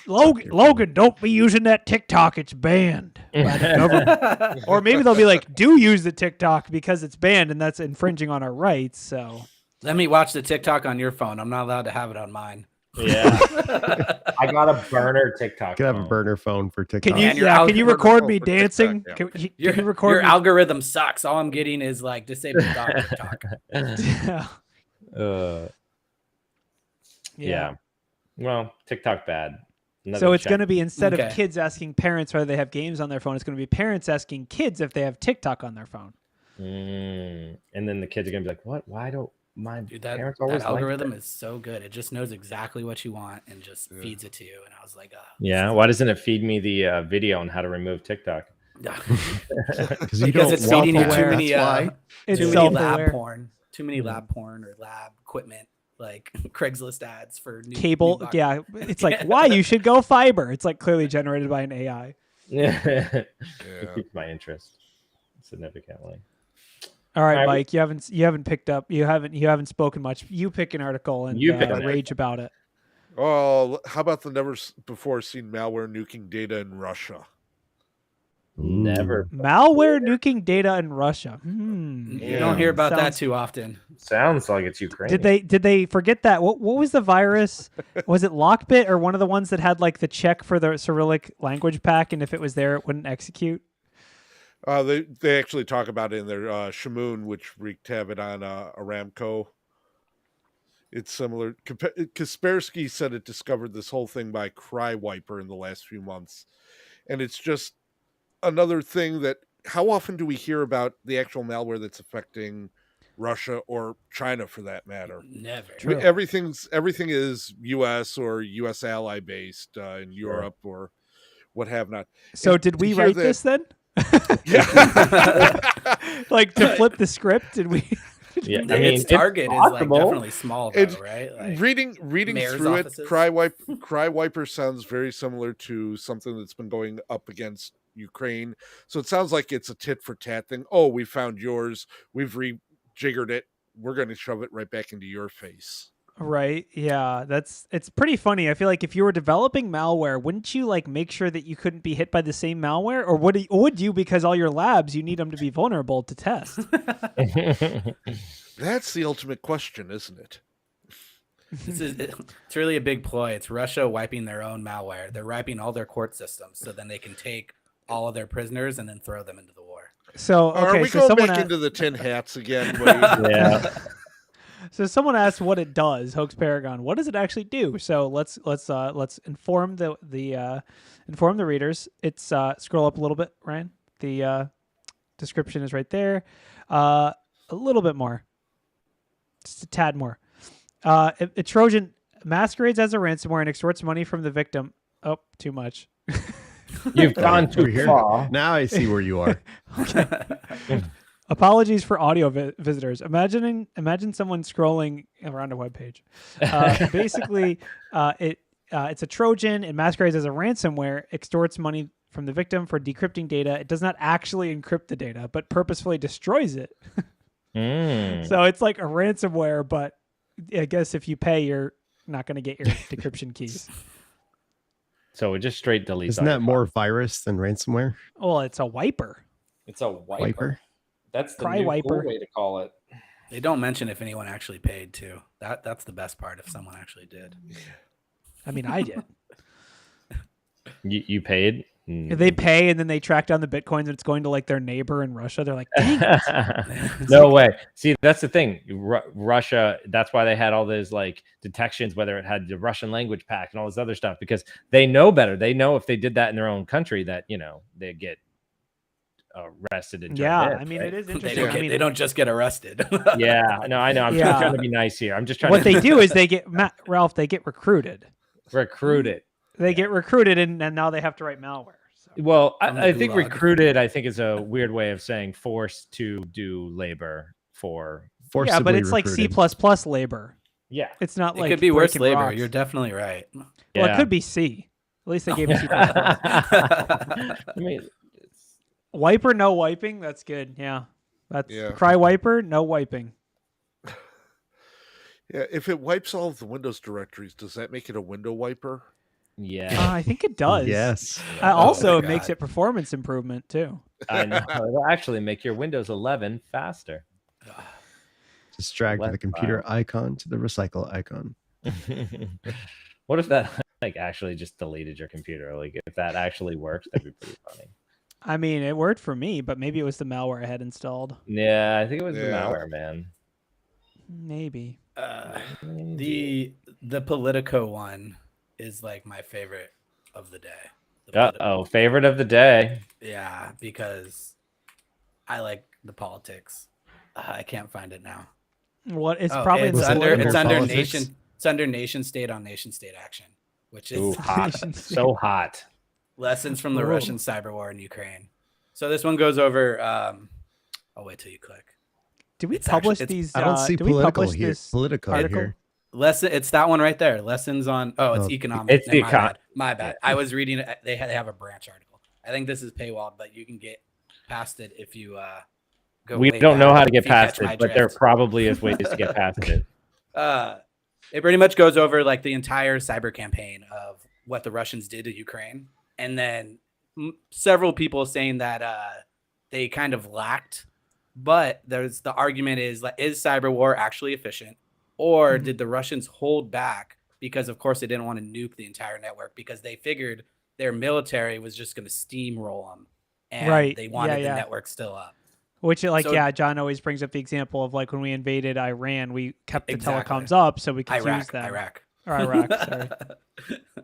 Logan, don't be using that TikTok. It's banned by the government. Or maybe they'll be like, do use the TikTok because it's banned and that's infringing on our rights. So let me watch the TikTok on your phone. I'm not allowed to have it on mine. Yeah. I got a burner TikTok. You can have a burner phone for TikTok. Can you record me dancing? Yeah. Can you record your me? algorithm sucks. All I'm getting is like disabled TikTok. Yeah. Well, TikTok bad. So it's going to be, instead of kids asking parents whether they have games on their phone, it's going to be parents asking kids if they have TikTok on their phone. And then the kids are going to be like, what? Why don't my parents that always algorithm is so good. It just knows exactly what you want and just feeds it to you. And I was like, why doesn't it feed me the video on how to remove TikTok? Because it's feeding you too many lab porn. Too many lab porn or lab equipment. like Craigslist ads for cable. Yeah, it's like why you should go fiber. It's like clearly generated by an AI. Yeah, it piqued my interest significantly. All right, Mike, you haven't picked up. You haven't spoken much. You pick an article and rage about it. Oh, how about the never before seen malware nuking data in Russia? Never. Malware nuking data in Russia. You don't hear about that too often. Sounds like it's Ukraine. Did they forget that? What was the virus? Was it Lockbit or one of the ones that had like the check for the Cyrillic language pack, and if it was there, it wouldn't execute? They actually talk about it in their Shamoon, which wreaked havoc on Aramco. It's similar. Kaspersky said it discovered this whole thing by Cry Wiper in the last few months. And it's just another thing that, how often do we hear about the actual malware that's affecting Russia or China for that matter? Never. Everything is US or US ally based in Europe or what have not. So did we write this then? Like to flip the script, did we? Yeah, I mean, its target is like definitely small, though, right? Like reading through offices. It, Cry Wiper sounds very similar to something that's been going up against Ukraine. So it sounds like it's a tit for tat thing. Oh, we found yours. We've rejiggered it. We're going to shove it right back into your face. Right. Yeah, it's pretty funny. I feel like if you were developing malware, wouldn't you like make sure that you couldn't be hit by the same malware, or would you because all your labs you need them to be vulnerable to test? That's the ultimate question, isn't it? It's really a big ploy. It's Russia wiping their own malware. They're wiping all their court systems so then they can take all of their prisoners and then throw them into the war. So okay, are we going back into the tin hats again? Yeah. So someone asked what it does, Hoax Paragon. What does it actually do? So let's inform the readers. It's scroll up a little bit, Ryan. The description is right there. A little bit more, just a tad more. A Trojan masquerades as a ransomware and extorts money from the victim. Oh, too much. You've gone too far. Now I see where you are. Okay. Apologies for audio visitors. Imagine someone scrolling around a web page. Basically, it's a Trojan. It masquerades as a ransomware, extorts money from the victim for decrypting data. It does not actually encrypt the data, but purposefully destroys it. So it's like a ransomware, but I guess if you pay, you're not going to get your decryption keys. So it just straight deletes. Isn't that more virus than ransomware? Well, it's a wiper. It's a wiper. That's the new cool way to call it. They don't mention if anyone actually paid too. That's the best part if someone actually did. I mean, I did. You paid? They pay and then they track down the Bitcoins and it's going to like their neighbor in Russia. They're like, dang it. No way. See, that's the thing. Russia, that's why they had all those like detections, whether it had the Russian language pack and all this other stuff, because they know better. They know if they did that in their own country that, they'd get arrested and I mean, right? It is interesting. They don't just get arrested. Yeah, no, I know. I'm just trying to be nice here. I'm just trying. What they do is they get Ralph. They get recruited. They get recruited, and now they have to write malware. So. Well, I think recruited. I think is a weird way of saying forced to do labor for. Forcibly yeah, but it's recruited. like C++ labor. Yeah, it's not it like could be worse labor. Rocks. You're definitely right. Well, it could be C. At least they gave it C++. I mean. Wiper, no wiping. That's good. Yeah. Cry wiper, no wiping. Yeah. If it wipes all of the Windows directories, does that make it a window wiper? Yeah. I think it does. Yes. Also, it makes it performance improvement too. I know. It'll actually make your Windows 11 faster. Just drag the computer icon to the recycle icon. What if that actually just deleted your computer? Like if that actually works, that'd be pretty funny. I mean, it worked for me, but maybe it was the malware I had installed. Yeah, I think it was the malware, man. Maybe. The Politico one is like my favorite of the day. Favorite of the day. Yeah, because I like the politics. I can't find it now. What? It's probably it's under nation state on nation state action, which is hot. So hot. Lessons from the Russian cyber war in Ukraine. So this one goes over. I'll wait till you click. Do we publish these? I don't see Politico here. Politico article? here. Lesson. It's that one right there. Lessons on. Oh, it's economics. It's the my bad. I was reading it. They have a branch article. I think this is paywalled, but you can get past it if you go. We don't know how to get past it, but there probably is ways to get past it. It pretty much goes over like the entire cyber campaign of what the Russians did to Ukraine, and then several people saying that they kind of lacked. But there's the argument is cyber war actually efficient, or did the Russians hold back because, of course, they didn't want to nuke the entire network because they figured their military was just going to steamroll them, and they wanted the network still up. Which, John always brings up the example of like when we invaded Iran, we kept the telecoms up so we could use them. Iraq, sorry.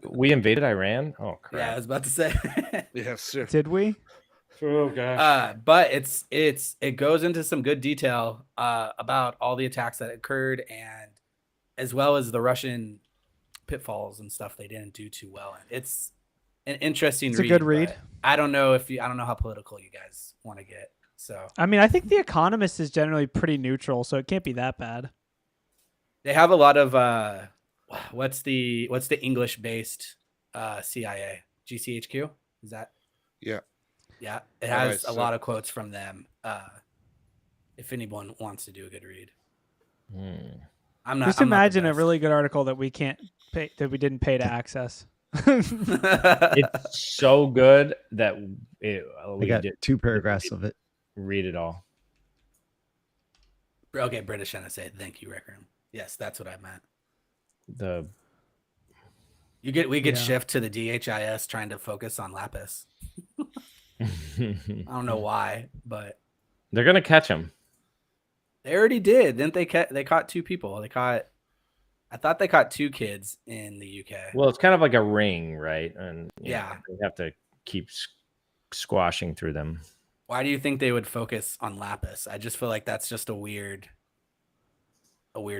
We invaded Iran? Oh, crap. Yeah, I was about to say. Yes, sir. Did we? Oh, gosh. But it goes into some good detail about all the attacks that occurred, and as well as the Russian pitfalls and stuff they didn't do too well. It's an interesting read. It's a good read. I don't know how political you guys want to get. So I mean, I think The Economist is generally pretty neutral, so it can't be that bad. They have a lot of what's the English based CIA? GCHQ? Is that? Yeah. Yeah. It has a lot of quotes from them. If anyone wants to do a good read. I'm not. Just imagine a really good article that we can't pay, that we didn't pay to access. It's so good that we got 2 paragraphs of it. Read it all. Okay, British NSA. Thank you, Rick. Yes, that's what I meant. We could shift to the DHIS trying to focus on Lapsus. I don't know why, but they're gonna catch him. They already did, didn't they? They caught 2 people. I thought they caught 2 kids in the UK. Well, it's kind of like a ring, right? And yeah, they have to keep squashing through them. Why do you think they would focus on Lapsus? I just feel like that's just a weird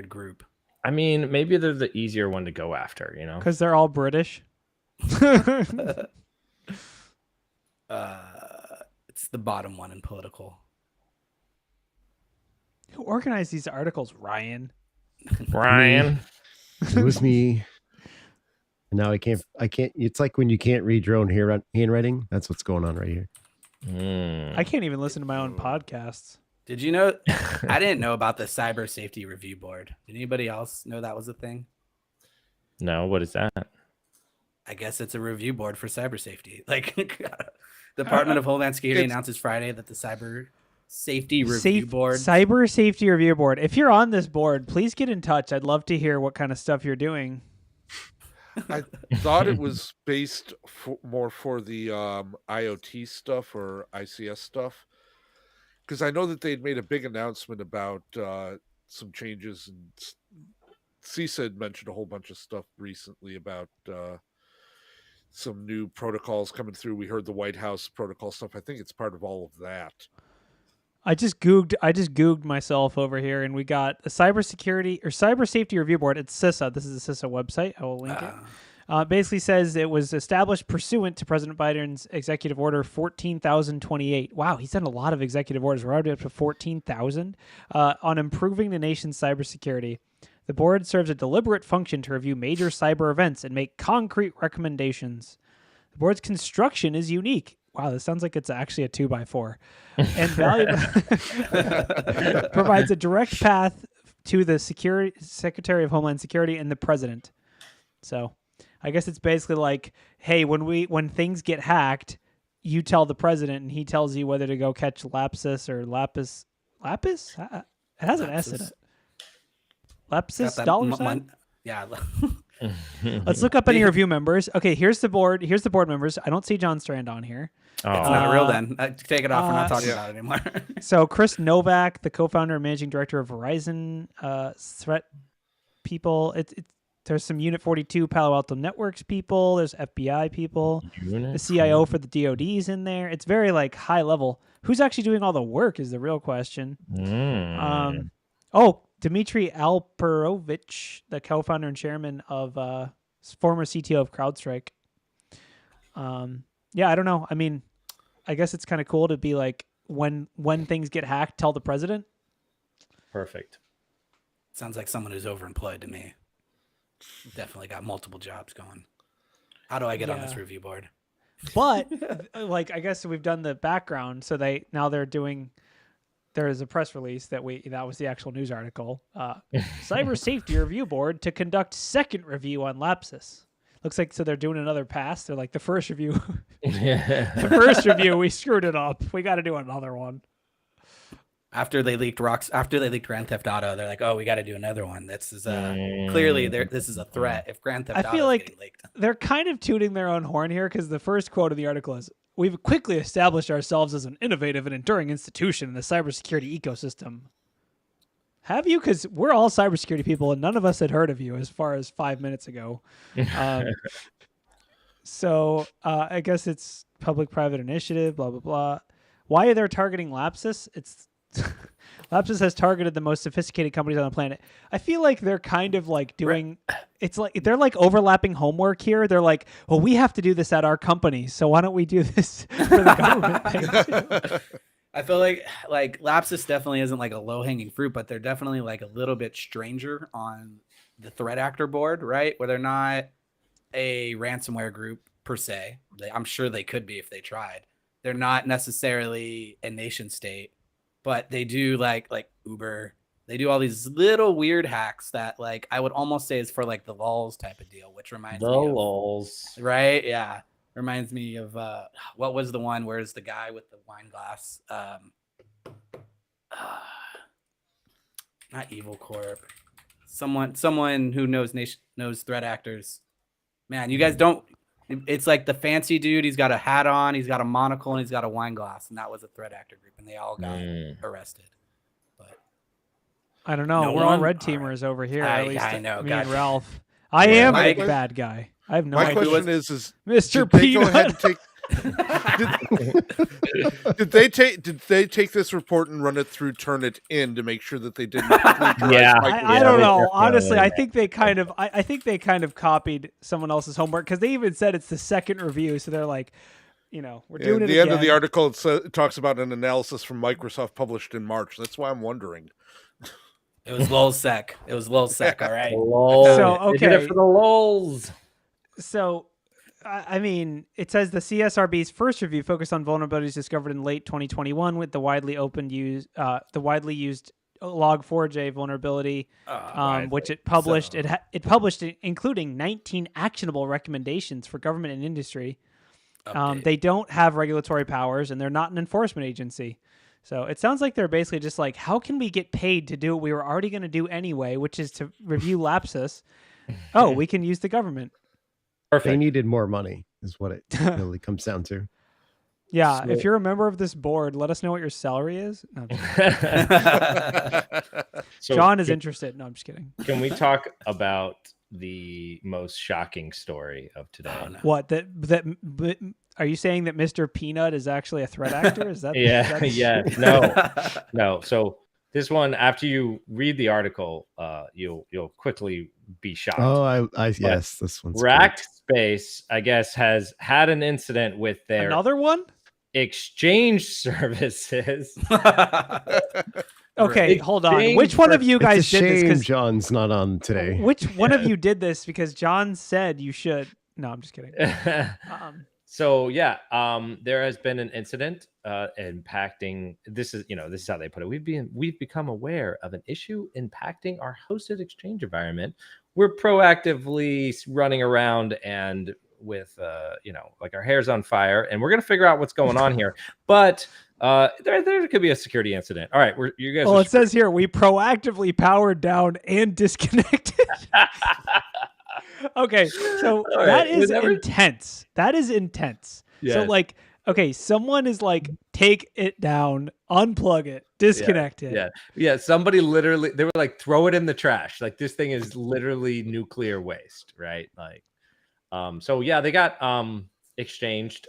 group. I mean, maybe they're the easier one to go after, because they're all British. It's the bottom one in political. Who organized these articles, Ryan? Ryan. It was me. And now I can't. It's like when you can't read your own handwriting. That's what's going on right here. I can't even listen to my own podcasts. Did you know? I didn't know about the Cyber Safety Review Board. Did anybody else know that was a thing? No, what is that? I guess it's a review board for cyber safety. Like, Department of Homeland Security announces Friday that the Cyber Safety Review Board. Cyber Safety Review Board. If you're on this board, please get in touch. I'd love to hear what kind of stuff you're doing. I thought it was based more for the IoT stuff or ICS stuff, because I know that they'd made a big announcement about some changes, and CISA had mentioned a whole bunch of stuff recently about some new protocols coming through. We heard the White House protocol stuff. I think it's part of all of that. I just googled myself over here, and we got a Cyber Safety Review Board. It's CISA. This is the CISA website. I will link it. Basically says it was established pursuant to President Biden's Executive Order 14,028. Wow, he's done a lot of executive orders. We're already up to 14,000 on improving the nation's cybersecurity. The board serves a deliberate function to review major cyber events and make concrete recommendations. The board's construction is unique. Wow, this sounds like it's actually a 2x4. And provides a direct path to the Secretary of Homeland Security and the President. So I guess it's basically like, hey, when things get hacked, you tell the President and he tells you whether to go catch Lapsus or Lapis. Lapis? It has an S in it. Lapsus $? Yeah. Let's look up any review members. Okay, here's the board. Here's the board members. I don't see John Strand on here. Oh. It's not real then. Take it off. We're not talking about it anymore. So Chris Novak, the co-founder and managing director of Verizon Threat People. There's some Unit 42 Palo Alto Networks people. There's FBI people. The CIO for the DoD's in there. It's very like high level. Who's actually doing all the work is the real question. Dmitry Alperovich, the co-founder and chairman of former CTO of CrowdStrike. I don't know. I mean, I guess it's kind of cool to be like, when things get hacked, tell the president. Perfect. Sounds like someone who's overemployed to me. Definitely got multiple jobs going. How do I get on this review board? But like, I guess we've done the background, so they're doing. There is a press release that was the actual news article. Cyber Safety Review Board to conduct second review on Lapsus. Looks like they're doing another pass. They're like the first review. The first review we screwed it up. We got to do another one. After they leaked Grand Theft Auto, they're like, "Oh, we got to do another one." This is clearly this is a threat. If Grand Theft Auto, I feel like they're kind of tooting their own horn here because the first quote of the article is, "We've quickly established ourselves as an innovative and enduring institution in the cybersecurity ecosystem." Have you? Because we're all cybersecurity people, and none of us had heard of you as far as 5 minutes ago. So I guess it's public-private initiative. Blah blah blah. Why are they targeting Lapsus? Lapsus has targeted the most sophisticated companies on the planet. I feel like they're kind of like doing, it's like they're like overlapping homework here. They're like, well, we have to do this at our company, so why don't we do this for the government thing? I feel like Lapsus definitely isn't like a low-hanging fruit, but they're definitely like a little bit stranger on the threat actor board, right? Where they're not a ransomware group per se. I'm sure they could be if they tried. They're not necessarily a nation state. But they do like Uber. They do all these little weird hacks that like I would almost say is for like the lulz type of deal, which reminds me of lulz. Right? Yeah. Reminds me of what was the one where's the guy with the wine glass? Not Evil Corp. Someone who knows threat actors. Man, you guys don't. It's like the fancy dude. He's got a hat on. He's got a monocle, and he's got a wine glass. And that was a threat actor group, and they all got arrested. But I don't know. We're all red teamers over here. At least I know. Me and Ralph. I am a big bad guy. I have no idea. My question is Mr. Did they go Peanut. ahead and take? Did they take this report and run it through Turnitin to make sure that they didn't? I don't know. Honestly, I think they kind of copied someone else's homework because they even said it's the second review. So they're like, we're doing it. At the end of the article, it talks about an analysis from Microsoft published in March. That's why I'm wondering. It was lulzsec. It was lulzsec. All right. So okay, they did it for the lulz. So. I mean, it says the CSRB's first review focused on vulnerabilities discovered in late 2021 with the widely used Log4j vulnerability, which it published. It published including 19 actionable recommendations for government and industry. They don't have regulatory powers, and they're not an enforcement agency. So it sounds like they're basically just like, how can we get paid to do what we were already going to do anyway, which is to review Lapsus? Oh, we can use the government. Perfect. They needed more money is what it really comes down to. Yeah, if you're a member of this board, let us know what your salary is. No, John is interested. No, I'm just kidding. Can we talk about the most shocking story of today? Oh, no. What? Are you saying that Mr. Peanut is actually a threat actor? Is that? No. So this one, after you read the article, you'll quickly be shocked. Oh, yes, this one's Rackspace, I guess, has had an incident with their another one exchange services. Okay, hold on. Which one of you guys did this? Because John's not on today. Which one of you did this? Because John said you should. No, I'm just kidding. So yeah, there has been an incident impacting. This is how they put it. We've become aware of an issue impacting our hosted exchange environment. We're proactively running around and with like our hair's on fire, and we're gonna figure out what's going on here. But there could be a security incident. All right, you guys. Well, it says here we proactively powered down and disconnected. Okay, so that is intense. That is intense. Yes. So like, okay, someone is like, take it down, unplug it, disconnect it. Yeah. Somebody literally, they were like, throw it in the trash. Like this thing is literally nuclear waste, right? Like, so yeah, they got exchanged,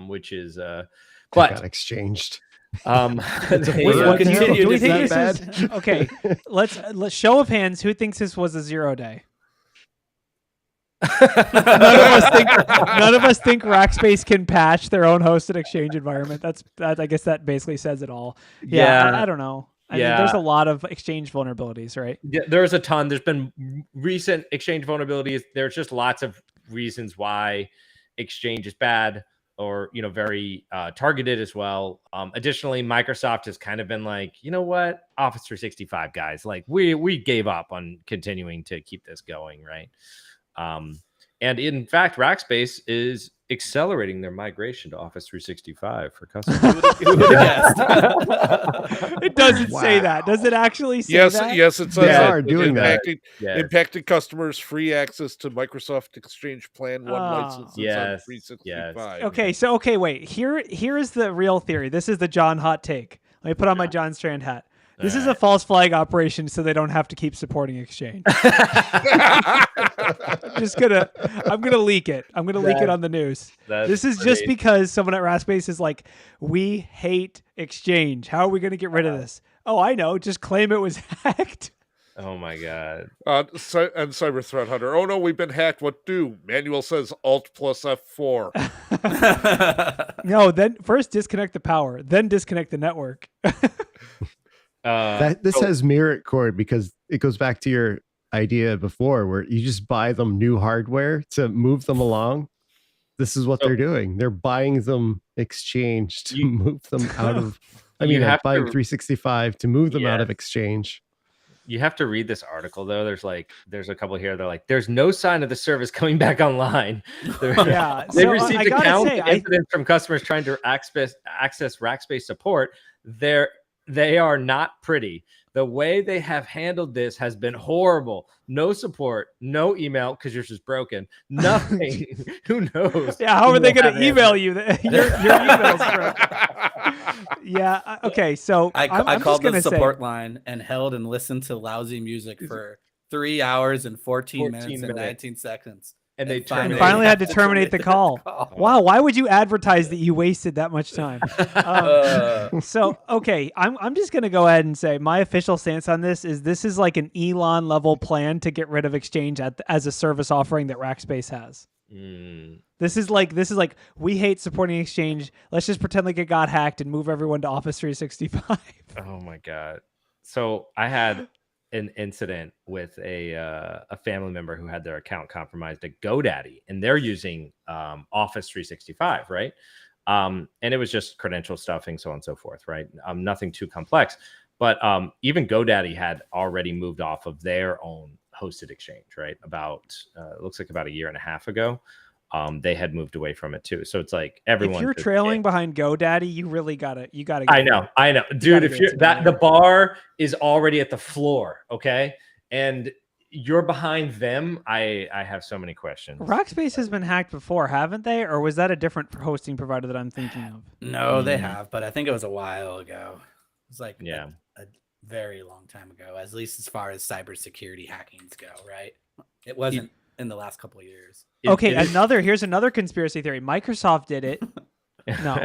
which is got exchanged. We'll continue. Do we think this is okay? Let's show of hands. Who thinks this was a 0 day? None of us think Rackspace can patch their own hosted exchange environment. I guess that basically says it all. Yeah. I don't know. I mean, there's a lot of Exchange vulnerabilities, right? Yeah, there's a ton. There's been recent Exchange vulnerabilities. There's just lots of reasons why Exchange is bad, or very targeted as well. Additionally, Microsoft has kind of been like, you know what, Office 365 guys, like we gave up on continuing to keep this going, right? And in fact, Rackspace is accelerating their migration to Office 365 for customers. It doesn't say that. Does it actually say that? Yes, it says they are doing that. Impacting customers free access to Microsoft Exchange Plan 1 licenses on 365. Yes. Okay, wait. Here is the real theory. This is the John hot take. Let me put on my John Strand hat. This is a false flag operation, so they don't have to keep supporting Exchange. I'm gonna leak it. I'm gonna leak it on the news. This is just because someone at Rackspace is like, we hate Exchange. How are we gonna get rid of this? Oh, I know. Just claim it was hacked. Oh my god. And Cyber Threat Hunter. Oh no, we've been hacked. What do? Manual says Alt plus F4. No, then first disconnect the power, then disconnect the network. This has merit cord, because it goes back to your idea before where you just buy them new hardware to move them along. This is what they're doing. They're buying them Exchange to move them out of, buying 365 to move them out of Exchange. You have to read this article though. There's a couple here. They're like, there's no sign of the service coming back online. They received accounts and incidents from customers trying to access Rackspace support. They are not pretty. The way they have handled this has been horrible. No support, no email because yours is broken. Nothing. Who knows? Yeah, how are they going to email you? Your email's broken. Yeah. Okay. So I called the support line and held and listened to lousy music for 3 hours and 14 minutes and 19 seconds. And they finally had to terminate the call. Wow, why would you advertise that you wasted that much time? So, okay, I'm just going to go ahead and say my official stance on this is like an Elon level plan to get rid of Exchange as a service offering that Rackspace has. This is like we hate supporting Exchange. Let's just pretend like it got hacked and move everyone to Office 365. Oh my god. So I had an incident with a family member who had their account compromised at GoDaddy, and they're using Office 365, right? And it was just credential stuffing, so on and so forth, right? Nothing too complex. But even GoDaddy had already moved off of their own hosted Exchange, right? About it looks like about a year and a half ago. They had moved away from it too. So it's like everyone. If you're trailing behind GoDaddy, you really gotta. I know, dude. If you're the bar is already at the floor, okay, and you're behind them, I have so many questions. Rackspace has been hacked before, haven't they? Or was that a different hosting provider that I'm thinking of? No, they have, but I think it was a while ago. It was like a very long time ago, at least as far as cybersecurity hackings go, right? It wasn't in the last couple of years. Here's another conspiracy theory. Microsoft did it. No.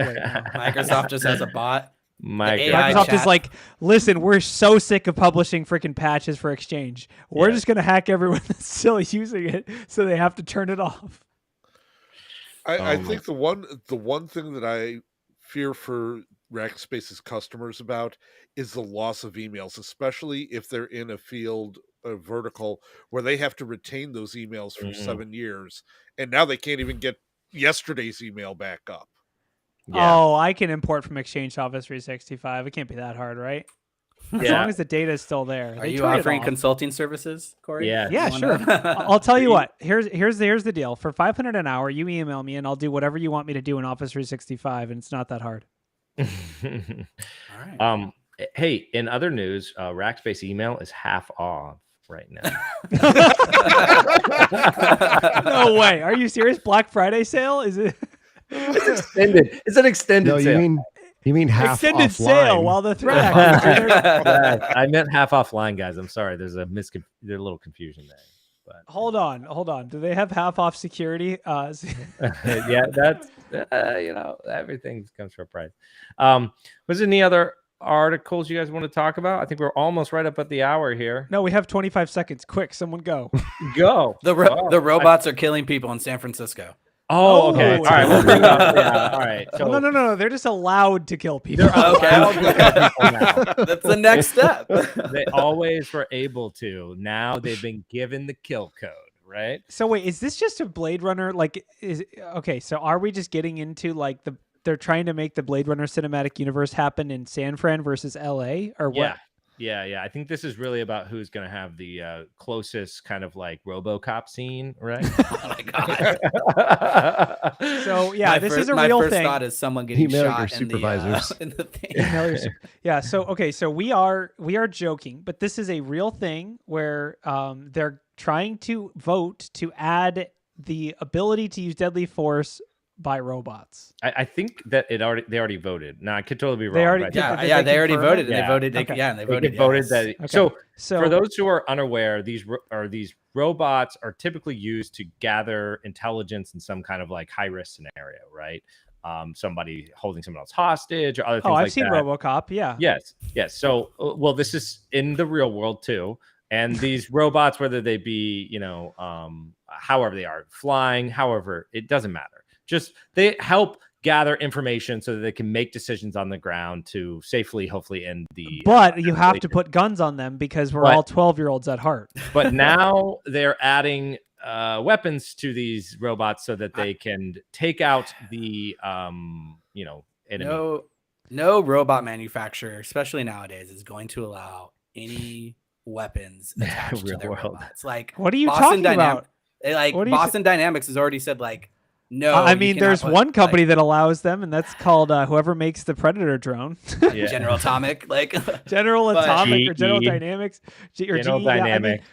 Microsoft just has a bot. Microsoft is like, listen, we're so sick of publishing freaking patches for Exchange. We're just going to hack everyone that's still using it, so they have to turn it off. I think the one thing that I fear for Rackspace's customers about is the loss of emails, especially if they're in a field, a vertical, where they have to retain those emails for 7 years, and now they can't even get yesterday's email back up. Yeah. Oh, I can import from Exchange to Office 365. It can't be that hard, right? As long as the data is still there. Are you offering consulting services, Corey? Yeah, sure. I'll tell you what. Here's the deal. For $500 an hour, you email me and I'll do whatever you want me to do in Office 365, and it's not that hard. All right. Hey, in other news, Rackspace email is half off right now. No way. Are you serious? Black Friday sale? Is it? It's extended. It's an extended sale. You mean half extended offline. Sale while the threat actors I meant half offline, guys. I'm sorry. There's a little confusion there. But hold on. Do they have half off security? Yeah, that's everything comes for a price. Was there any other articles you guys want to talk about? I think we're almost right up at the hour here. No, we have 25 seconds. Quick, someone go. Go. The robots are killing people in San Francisco. Oh, okay. Oh. All right. We'll bring up. Yeah. All right. So No. They're just allowed to kill people. they're allowed to kill people now. That's the next step. They always were able to. Now they've been given the kill code, right? So wait, is this just a Blade Runner? Like, okay? So are we just getting into like they're trying to make the Blade Runner cinematic universe happen in San Fran versus LA, or what? Yeah. I think this is really about who's going to have the closest kind of like RoboCop scene, right? Oh my god. So yeah, this is a real my first thing. thought is someone getting Email shot your in supervisors. the, in the thing. Yeah. So okay. So we are joking, but this is a real thing where they're trying to vote to add the ability to use deadly force by robots. I think that they already voted. Now I could totally be wrong. They already- but Yeah, they already confirm voted. it? And Yeah. they voted. Okay. They voted. voted yes. that. Okay. So for those who are unaware, these robots are typically used to gather intelligence in some kind of like high risk scenario, right? Somebody holding someone else hostage or other things like that. I've seen RoboCop. Yeah. Yes. So, well, this is in the real world too. And these robots, whether they be, however they are flying, however, it doesn't matter. Just they help gather information so that they can make decisions on the ground to safely, hopefully, end the. But you have to put guns on them because we're all 12-year-olds at heart. But now they're adding weapons to these robots so that they can take out the, enemy. No robot manufacturer, especially nowadays, is going to allow any weapons attached to their robots. Like, what are you talking about? Boston Dynamics has already said, like, no. I mean, there's one company that allows them, and that's called whoever makes the Predator drone. General Atomic, General Atomic or General Dynamics. General Dynamics.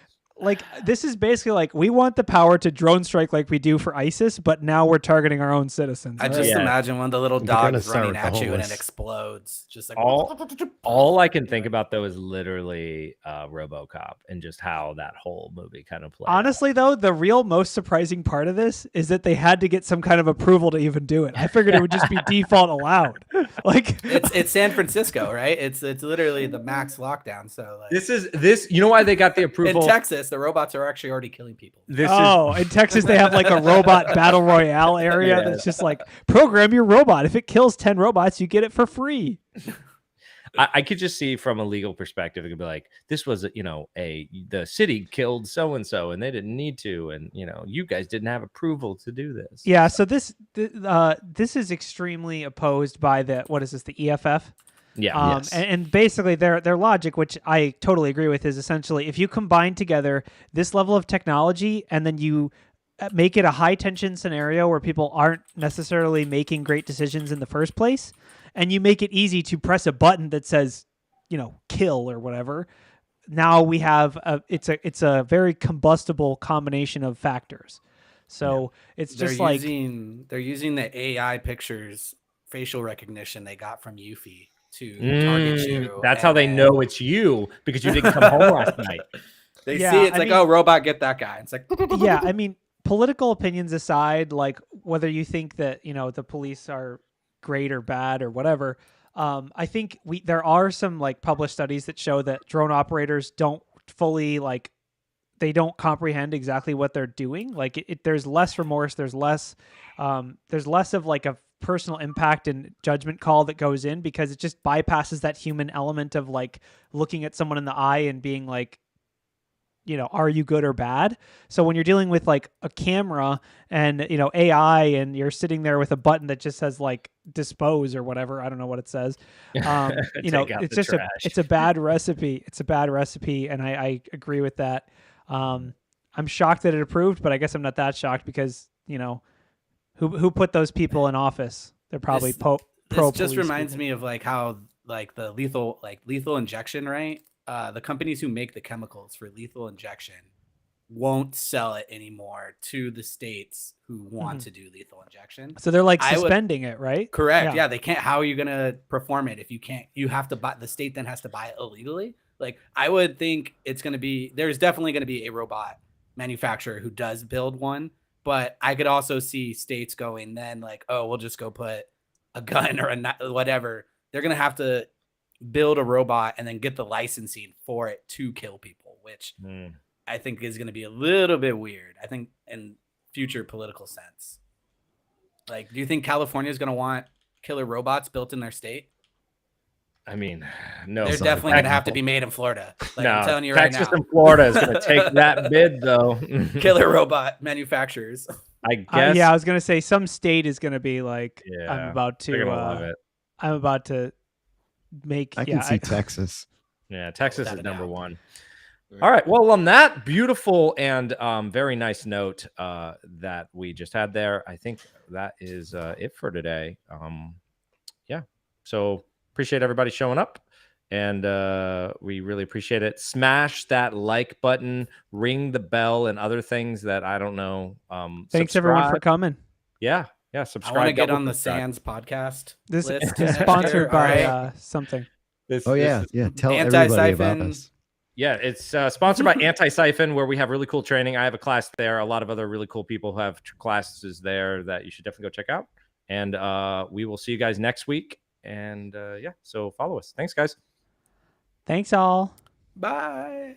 Like, this is basically like, we want the power to drone strike like we do for ISIS, but now we're targeting our own citizens. I just imagine one of the little dogs running at you and it explodes. Just like all I can think about though is literally RoboCop and just how that whole movie kind of played. Honestly, though, the real most surprising part of this is that they had to get some kind of approval to even do it. I figured it would just be default allowed. Like, it's San Francisco, right? It's literally the max lockdown. So like, this. You know why they got the approval in Texas? The robots are actually already killing people. In Texas, they have like a robot battle royale area that's just like, program your robot. If it kills 10 robots, you get it for free. I could just see from a legal perspective, it could be like, this was, the city killed so-and-so and they didn't need to. And, you guys didn't have approval to do this. Yeah. So this is extremely opposed by the EFF. Yeah. Yes. And basically their logic, which I totally agree with, is essentially if you combine together this level of technology and then you make it a high tension scenario where people aren't necessarily making great decisions in the first place, and you make it easy to press a button that says, kill or whatever. Now we have it's a very combustible combination of factors. So it's just they're using the AI pictures facial recognition they got from Eufy to target you. That's how they know it's you, because you didn't come home last night. They see it's like, oh, robot, get that guy. It's like, yeah. I mean, political opinions aside, like whether you think that the police are great or bad or whatever, I think there are some like published studies that show that drone operators don't fully they don't comprehend exactly what they're doing. Like there's less remorse, there's less of like a personal impact and judgment call that goes in, because it just bypasses that human element of like looking at someone in the eye and being like, are you good or bad? So when you're dealing with like a camera and, AI, and you're sitting there with a button that just says like dispose or whatever, I don't know what it says. It's just it's a bad recipe. It's a bad recipe. And I agree with that. I'm shocked that it approved, but I guess I'm not that shocked because, who put those people in office? They're probably pro. This just reminds me of like how like the lethal injection, right? The companies who make the chemicals for lethal injection won't sell it anymore to the states who want to do lethal injection. So they're like suspending it, right? Correct. Yeah, they can't. How are you going to perform it if you can't? You have to buy. The state then has to buy it illegally. Like, I would think there's definitely going to be a robot manufacturer who does build one, but I could also see states going then like, oh, we'll just go put a gun or whatever. They're going to have to build a robot and then get the licensing for it to kill people, which I think is going to be a little bit weird. I think in future political sense. Like, do you think California is going to want killer robots built in their state? I mean, no. They're definitely going to have to be made in Florida. Like, I'm telling you right now. Texas and Florida is going to take that bid, though. Killer robot manufacturers. I guess. Yeah, I was going to say some state is going to be like, Yeah, I'm about to. They're gonna love it. I'm about to make. I can see Texas. Yeah, Texas is number one. All right. Well, on that beautiful and very nice note that we just had there, I think that is it for today. Yeah. So appreciate everybody showing up, and we really appreciate it. Smash that like button, ring the bell, and other things that I don't know. Thanks everyone for coming. Yeah. Yeah. Subscribe. I want to get on the Sands podcast. This list is sponsored by something. Tell everybody about us. Yeah, it's sponsored by Antisyphon, where we have really cool training. I have a class there. A lot of other really cool people who have classes there that you should definitely go check out. And we will see you guys next week. And yeah, so follow us. Thanks, guys. Thanks all. Bye.